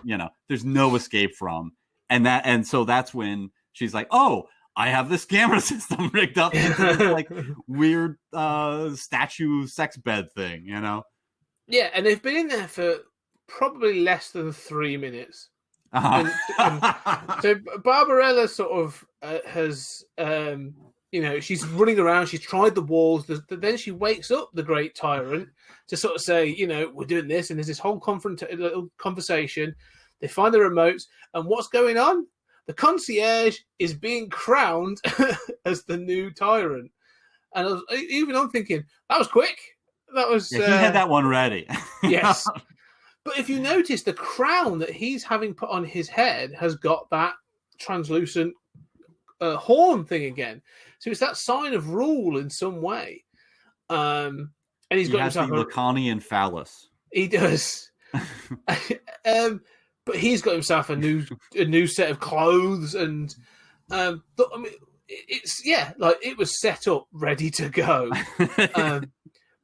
there's no escape from. And so that's when she's like, oh, I have this camera system rigged up into this like weird statue sex bed thing,
Yeah, and they've been in there for probably less than 3 minutes. And so Barbarella sort of has, she's running around. She's tried the walls. Then she wakes up the Great Tyrant to sort of say, we're doing this. And there's this whole little conversation. They find the remotes, and what's going on? The concierge is being crowned as the new tyrant. And I'm thinking, that was quick. That was
he had that one ready.
Yes, but if you notice, the crown that he's having put on his head has got that translucent horn thing again. So it's that sign of rule in some way. And he has
the Lacanian phallus.
He does. But he's got himself a new set of clothes, and it's like it was set up, ready to go.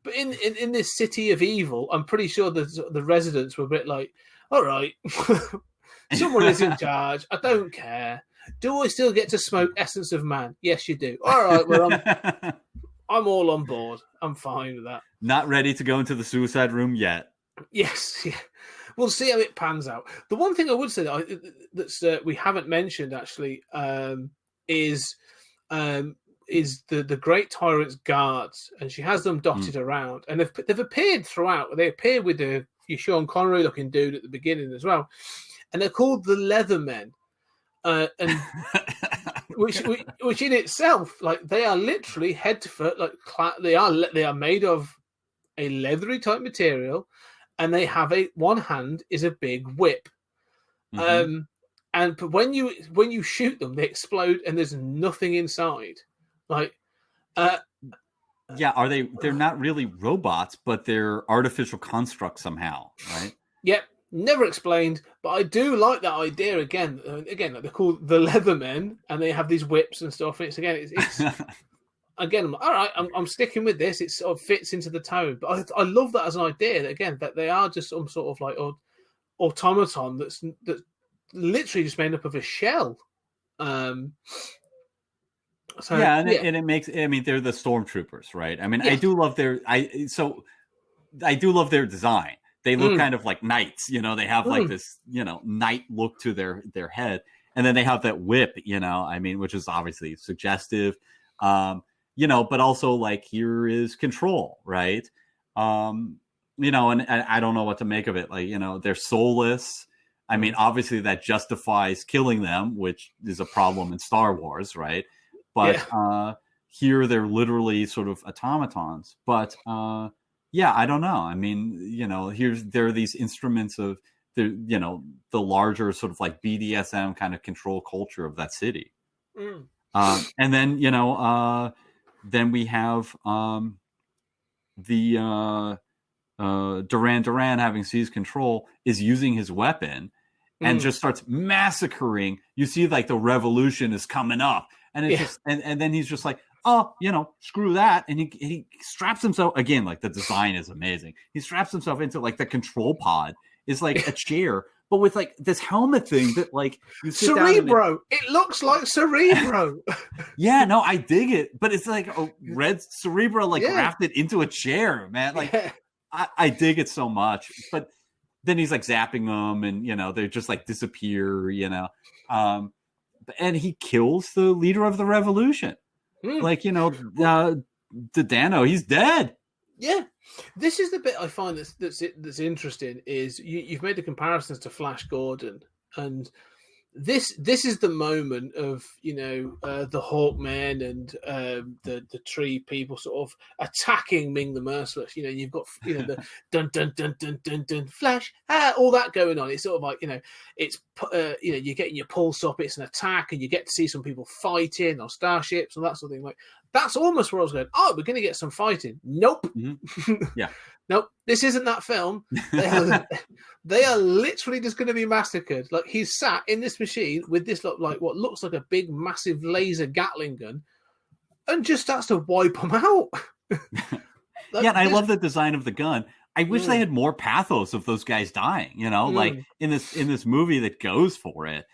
But in this city of evil, I'm pretty sure the residents were a bit like, all right, someone is in charge. I don't care. Do I still get to smoke Essence of Man? Yes, you do. All right, well, I'm all on board. I'm fine with that.
Not ready to go into the suicide room yet.
Yes, yeah. We'll see how it pans out. The one thing I would say that we haven't mentioned actually is the Great Tyrant's guards, and she has them dotted around, and they've appeared throughout. They appear with the Sean Connery looking dude at the beginning as well, and they're called the Leathermen, and which in itself, like, they are literally head to foot, like they are made of a leathery type material, and they have one hand is a big whip. But when you shoot them, they explode, and there's nothing inside. Like,
yeah, they're not really robots, but they're artificial constructs somehow, right?
Yep, never explained. But I do like that idea again. Like they're called the Leathermen, and they have these whips and stuff. And it's again, I'm, all right. I'm sticking with this. It sort of fits into the tone. But I love that as an idea. That they are just some sort of like automaton that's literally just made up of a shell. So,
yeah, and it makes. I mean, they're the stormtroopers, right? I mean, yeah. I do love their design. They look kind of like knights, They have like this, knight look to their head, and then they have that whip, I mean, which is obviously suggestive, but also like here is control, right? And I don't know what to make of it. Like, they're soulless. I mean, obviously that justifies killing them, which is a problem in Star Wars, right? But here they're literally sort of automatons. But I don't know. I mean, there are these instruments of the larger sort of like BDSM kind of control culture of that city. And then then we have the Duran, having seized control, is using his weapon and just starts massacring. You see, like, the revolution is coming up. And it's just, and then he's just like, oh, screw that. And he straps himself again. Like, the design is amazing. He straps himself into like the control pod is like a chair, but with like this helmet thing that like you sit
Cerebro. It looks like Cerebro.
Yeah, no, I dig it. But it's like a red Cerebro like grafted into a chair, man. Like I dig it so much. But then he's like zapping them, and they just like disappear, and he kills the leader of the revolution. Like, Dano, he's dead. Yeah.
This is the bit I find that's interesting is you've made the comparisons to Flash Gordon, and this is the moment of the Hawkmen and the Tree people sort of attacking Ming the Merciless. You've got the dun dun dun dun dun dun Flash, all that going on. It's sort of like it's you're getting your pulse up. It's an attack, and you get to see some people fighting on starships and that sort of thing. Like, that's almost where I was going. Oh, we're going to get some fighting. Nope.
Mm-hmm. Yeah.
Nope. This isn't that film. They are literally just going to be massacred. Like, he's sat in this machine with this like what looks like a big, massive laser Gatling gun, and just starts to wipe them out.
And I love the design of the gun. I wish they had more pathos of those guys dying. Like in this movie that goes for it.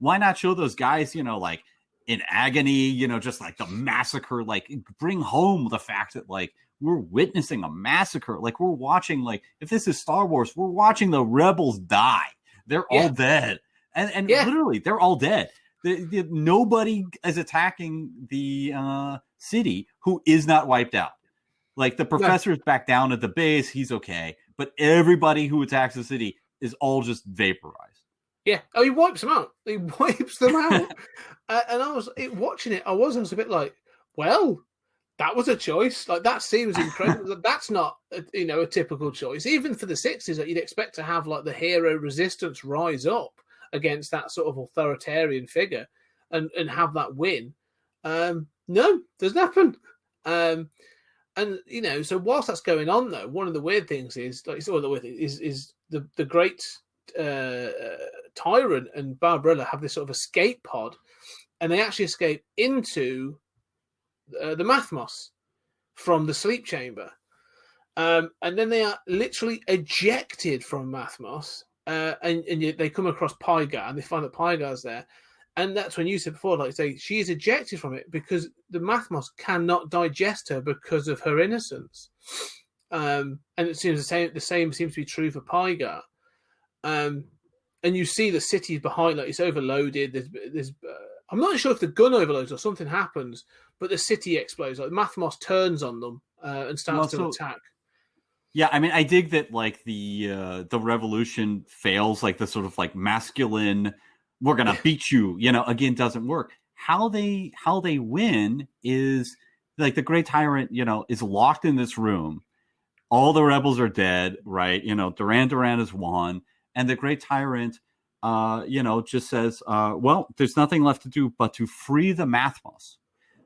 Why not show those guys? Like, in agony, just like the massacre, like bring home the fact that like we're witnessing a massacre. Like, we're watching, like, if this is Star Wars, we're watching the rebels die. They're all dead. And literally they're all dead. Nobody is attacking the city who is not wiped out. Like, the professor's back down at the base. He's okay. But everybody who attacks the city is all just vaporized.
Yeah. Oh, he wipes them out. He wipes them out. And I was watching it. I was a bit like, well, that was a choice. Like, that seems incredible. That's not, a typical choice. Even for the 60s, that you'd expect to have like the hero resistance rise up against that sort of authoritarian figure and have that win. No, doesn't happen. And so whilst that's going on, though, one of the weird things is the great Tyrant and Barbarella have this sort of escape pod and they actually escape into the Mathmos from the sleep chamber. And then they are literally ejected from Mathmos, and they come across Pygar, and they find that Pygar's there. And that's when you said before, like say, she is ejected from it because the Mathmos cannot digest her because of her innocence. And it seems the same seems to be true for Pygar. And you see the city's behind, like it's overloaded. There's I'm not sure if the gun overloads or something happens, but the city explodes. Like Mathmos turns on them and starts to attack.
Yeah, I mean, I dig that like the revolution fails, like the sort of like masculine, we're gonna beat you, again, doesn't work. How they win is like the Great Tyrant, is locked in this room. All the rebels are dead, right? Duran has won, and the Great Tyrant, just says, well, there's nothing left to do but to free the Mathmos.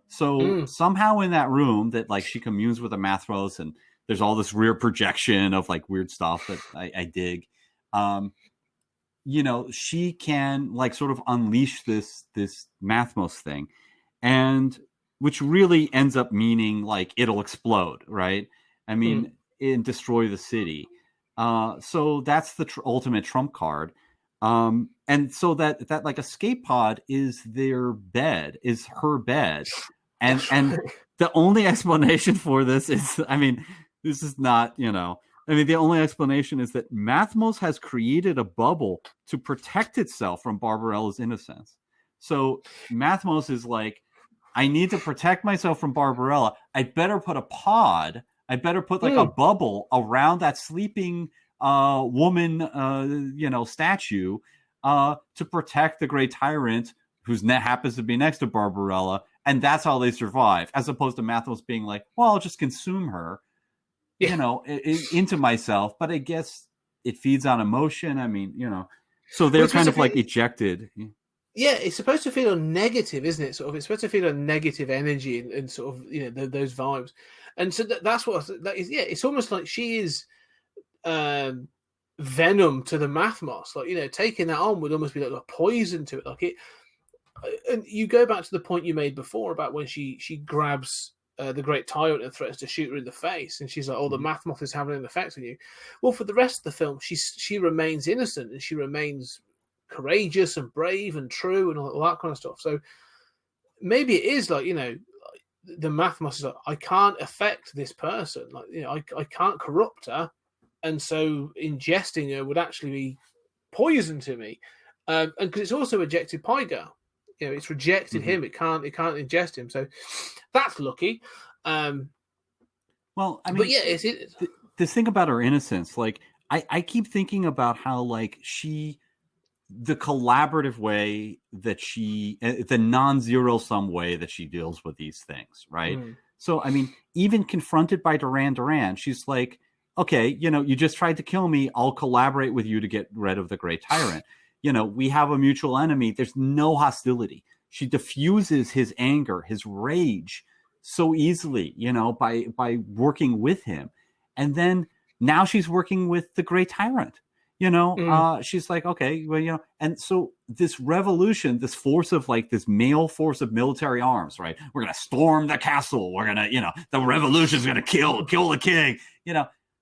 So somehow in that room that like she communes with the Mathmos, and there's all this rear projection of like weird stuff that I dig. She can like sort of unleash this Mathmos thing, and which really ends up meaning like it'll explode, right? I mean, and destroy the city. So that's the ultimate trump card. And so that like escape pod is her bed. And the only explanation for this is, I mean, this is not, the only explanation is that Mathmos has created a bubble to protect itself from Barbarella's innocence. So Mathmos is like, I need to protect myself from Barbarella. I better put a pod. I better put like a bubble around that sleeping woman, statue to protect the Great Tyrant, who's happens to be next to Barbarella. And that's how they survive, as opposed to Mathmos being like, well, I'll just consume her, into myself. But I guess it feeds on emotion. I mean, so they're kind of like ejected.
Yeah, it's supposed to feel negative, isn't it? Sort of, it's supposed to feel a negative energy and sort of, those vibes. And so that's what that is. Yeah, it's almost like she is venom to the Mathmos. Like, taking that on would almost be like a poison to it. Like it. And you go back to the point you made before about when she grabs the Great Tyrant and threatens to shoot her in the face, and she's like, "Oh, the Mathmos is having an effect on you." Well, for the rest of the film, she remains innocent and she remains courageous and brave and true and all that kind of stuff. So maybe it is like, the Mathmos is like, I can't affect this person. Like, I can't corrupt her, and so ingesting her would actually be poison to me. And because it's also ejected Pygar. It's rejected him. It can't ingest him. So that's lucky.
Well, I mean,
but yeah,
this thing about her innocence, like I keep thinking about how like the collaborative way that the non-zero sum way that she deals with these things, right? So I mean, even confronted by Duran, she's like, okay, you just tried to kill me. I'll collaborate with you to get rid of the Great Tyrant. We have a mutual enemy. There's no hostility. She diffuses his anger, his rage so easily, by working with him. And then now she's working with the Great Tyrant, she's like, okay, well, and so this revolution, this force of like this male force of military arms, right? We're going to storm the castle. We're going to, the revolution's going to kill the king,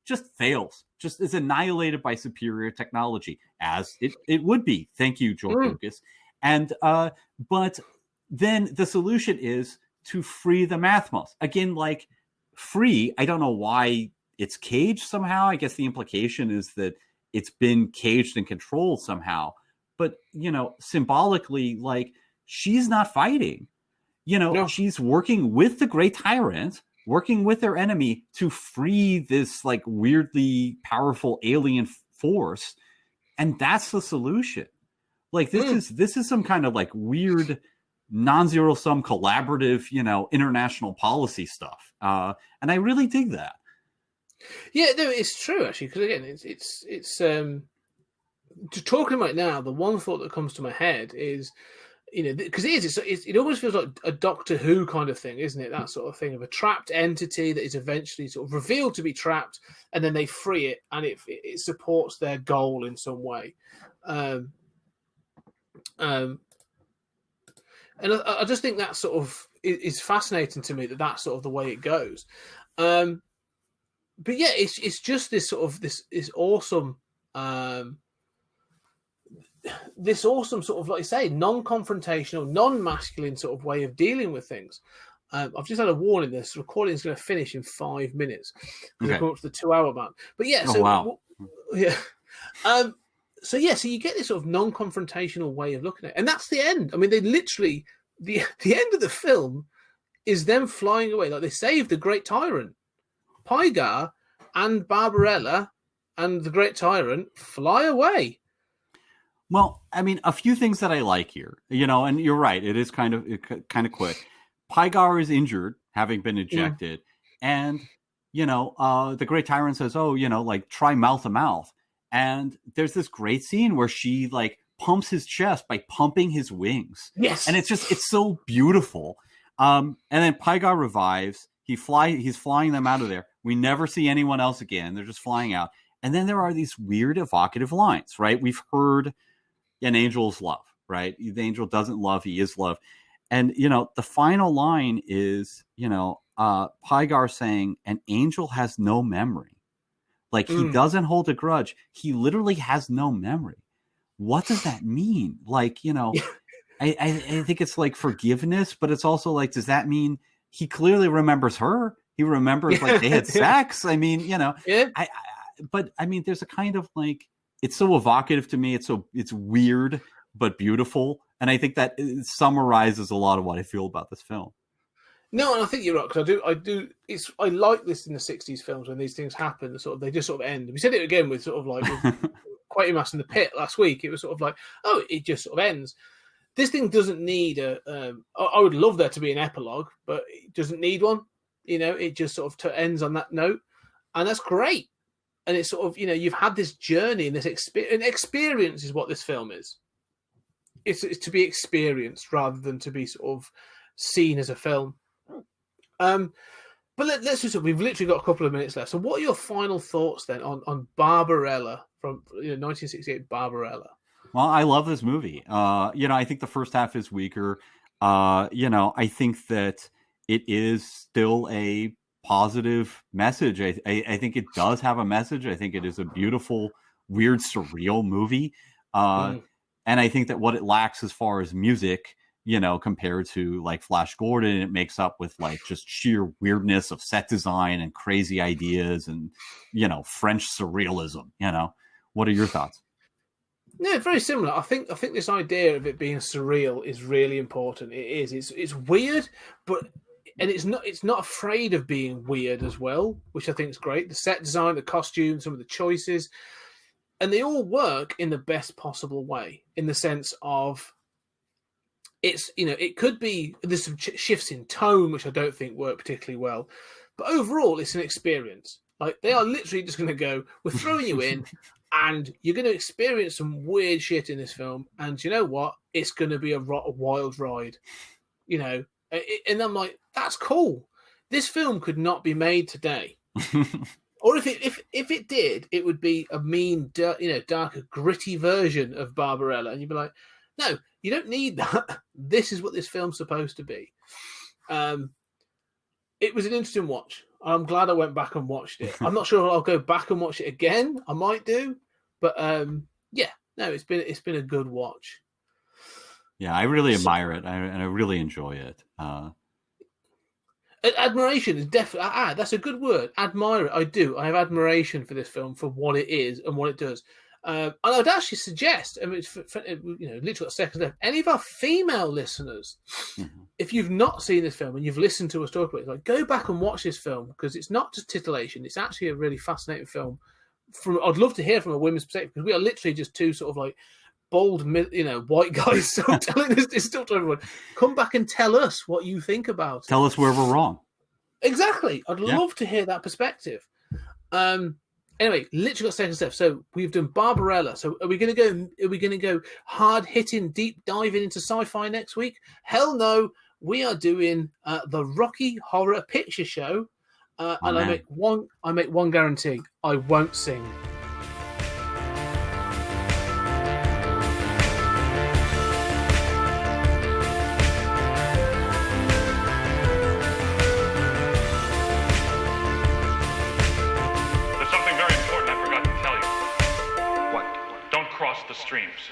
just fails. Just is annihilated by superior technology, as it would be. Thank you, George Lucas. And but then the solution is to free the Mathmos. Again, like free, I don't know why it's caged somehow. I guess the implication is that it's been caged and controlled somehow. But, symbolically, like she's not fighting. No. She's working with the Great Tyrant, working with their enemy to free this like weirdly powerful alien force, and that's the solution. Like this is some kind of like weird non-zero sum collaborative, international policy stuff, and I really dig that.
Yeah, no, it's true actually, because again, it's talking about it now. The one thought that comes to my head is, because it almost feels like a Doctor Who kind of thing, isn't it? That sort of thing of a trapped entity that is eventually sort of revealed to be trapped, and then they free it, and it supports their goal in some way. And I just think that sort of is fascinating to me, that's sort of the way it goes. But yeah, it's just this sort of this awesome, this awesome sort of, like you say, non-confrontational, non-masculine sort of way of dealing with things. I've just had a warning. This recording is going to finish in 5 minutes. We're going up to the 2-hour mark. But yeah, so
wow.
Yeah. So you get this sort of non-confrontational way of looking at it, and that's the end. I mean, they literally the end of the film is them flying away. Like, they saved the Great Tyrant. Pygar and Barbarella and the Great Tyrant fly away.
Well, I mean, a few things that I like here, and you're right, it is kind of quick. Pygar is injured, having been ejected, and the Great Tyrant says, "Oh, like, try mouth to mouth." And there's this great scene where she, like, pumps his chest by pumping his wings.
Yes.
And it's so beautiful. And then Pygar revives. He's flying them out of there. We never see anyone else again. They're just flying out. And then there are these weird evocative lines, right? We've heard an angel's love, right? The angel doesn't love, he is love. And, the final line is, Pygar saying, an angel has no memory. Like, he doesn't hold a grudge. He literally has no memory. What does that mean? Like, I think it's like forgiveness, but it's also like, does that mean he clearly remembers her? He remembers, like, they had sex. I mean,
Yeah.
But I mean, there's a kind of, like, it's so evocative to me. It's weird, but beautiful. And I think that it summarizes a lot of what I feel about this film.
No, and I think you're right, because I like this in the 60s films when these things happen. They just sort of end. We said it again with sort of like with Quatermass in the Pit last week. It was sort of like, oh, it just sort of ends. This thing doesn't need I would love there to be an epilogue, but it doesn't need one. It just sort of ends on that note, and that's great. And it's sort of, you've had this journey and this experience is what this film is. It's to be experienced rather than to be sort of seen as a film. But let's just, we've literally got a couple of minutes left. So what are your final thoughts then on Barbarella from 1968 Barbarella?
Well, I love this movie. I think the first half is weaker. I think that it is still a positive message. I think it does have a message. I think it is a beautiful, weird, surreal movie. And I think that what it lacks as far as music, compared to, like, Flash Gordon, it makes up with, like, just sheer weirdness of set design and crazy ideas and, French surrealism. What are your thoughts?
No, very similar. I think this idea of it being surreal is really important. It is. It's weird, and it's not afraid of being weird as well, which I think is great. The set design, the costumes, some of the choices, and they all work in the best possible way, in the sense of it's, it could be, there's some shifts in tone, which I don't think work particularly well, but overall it's an experience. Like, they are literally just going to go, we're throwing you in and you're going to experience some weird shit in this film. And you know what? It's going to be a wild ride, and I'm like, that's cool. This film could not be made today. Or if it did, it would be a mean, darker, gritty version of Barbarella. And you'd be like, no, you don't need that. This is what this film's supposed to be. It was an interesting watch. I'm glad I went back and watched it. I'm not sure I'll go back and watch it again. I might do, but it's been a good watch.
Yeah, I really admire it, and I really enjoy it.
Admiration is definitely that's a good word. Admire it. I do. I have admiration for this film, for what it is and what it does. And I'd actually suggest, I mean, literally got seconds left. Any of our female listeners, if you've not seen this film and you've listened to us talk about it, like, go back and watch this film, because it's not just titillation. It's actually a really fascinating film. I'd love to hear from a women's perspective, because we are literally just two sort of like bold, white guys still telling to everyone. Come back and tell us what you think about it.
Tell us where we're wrong.
Exactly. I'd love to hear that perspective. Anyway, literally got seconds left. So we've done Barbarella. So are we going to go hard hitting, deep diving into sci-fi next week? Hell no. We are doing the Rocky Horror Picture Show, and I make one guarantee: I won't sing.
across the streams.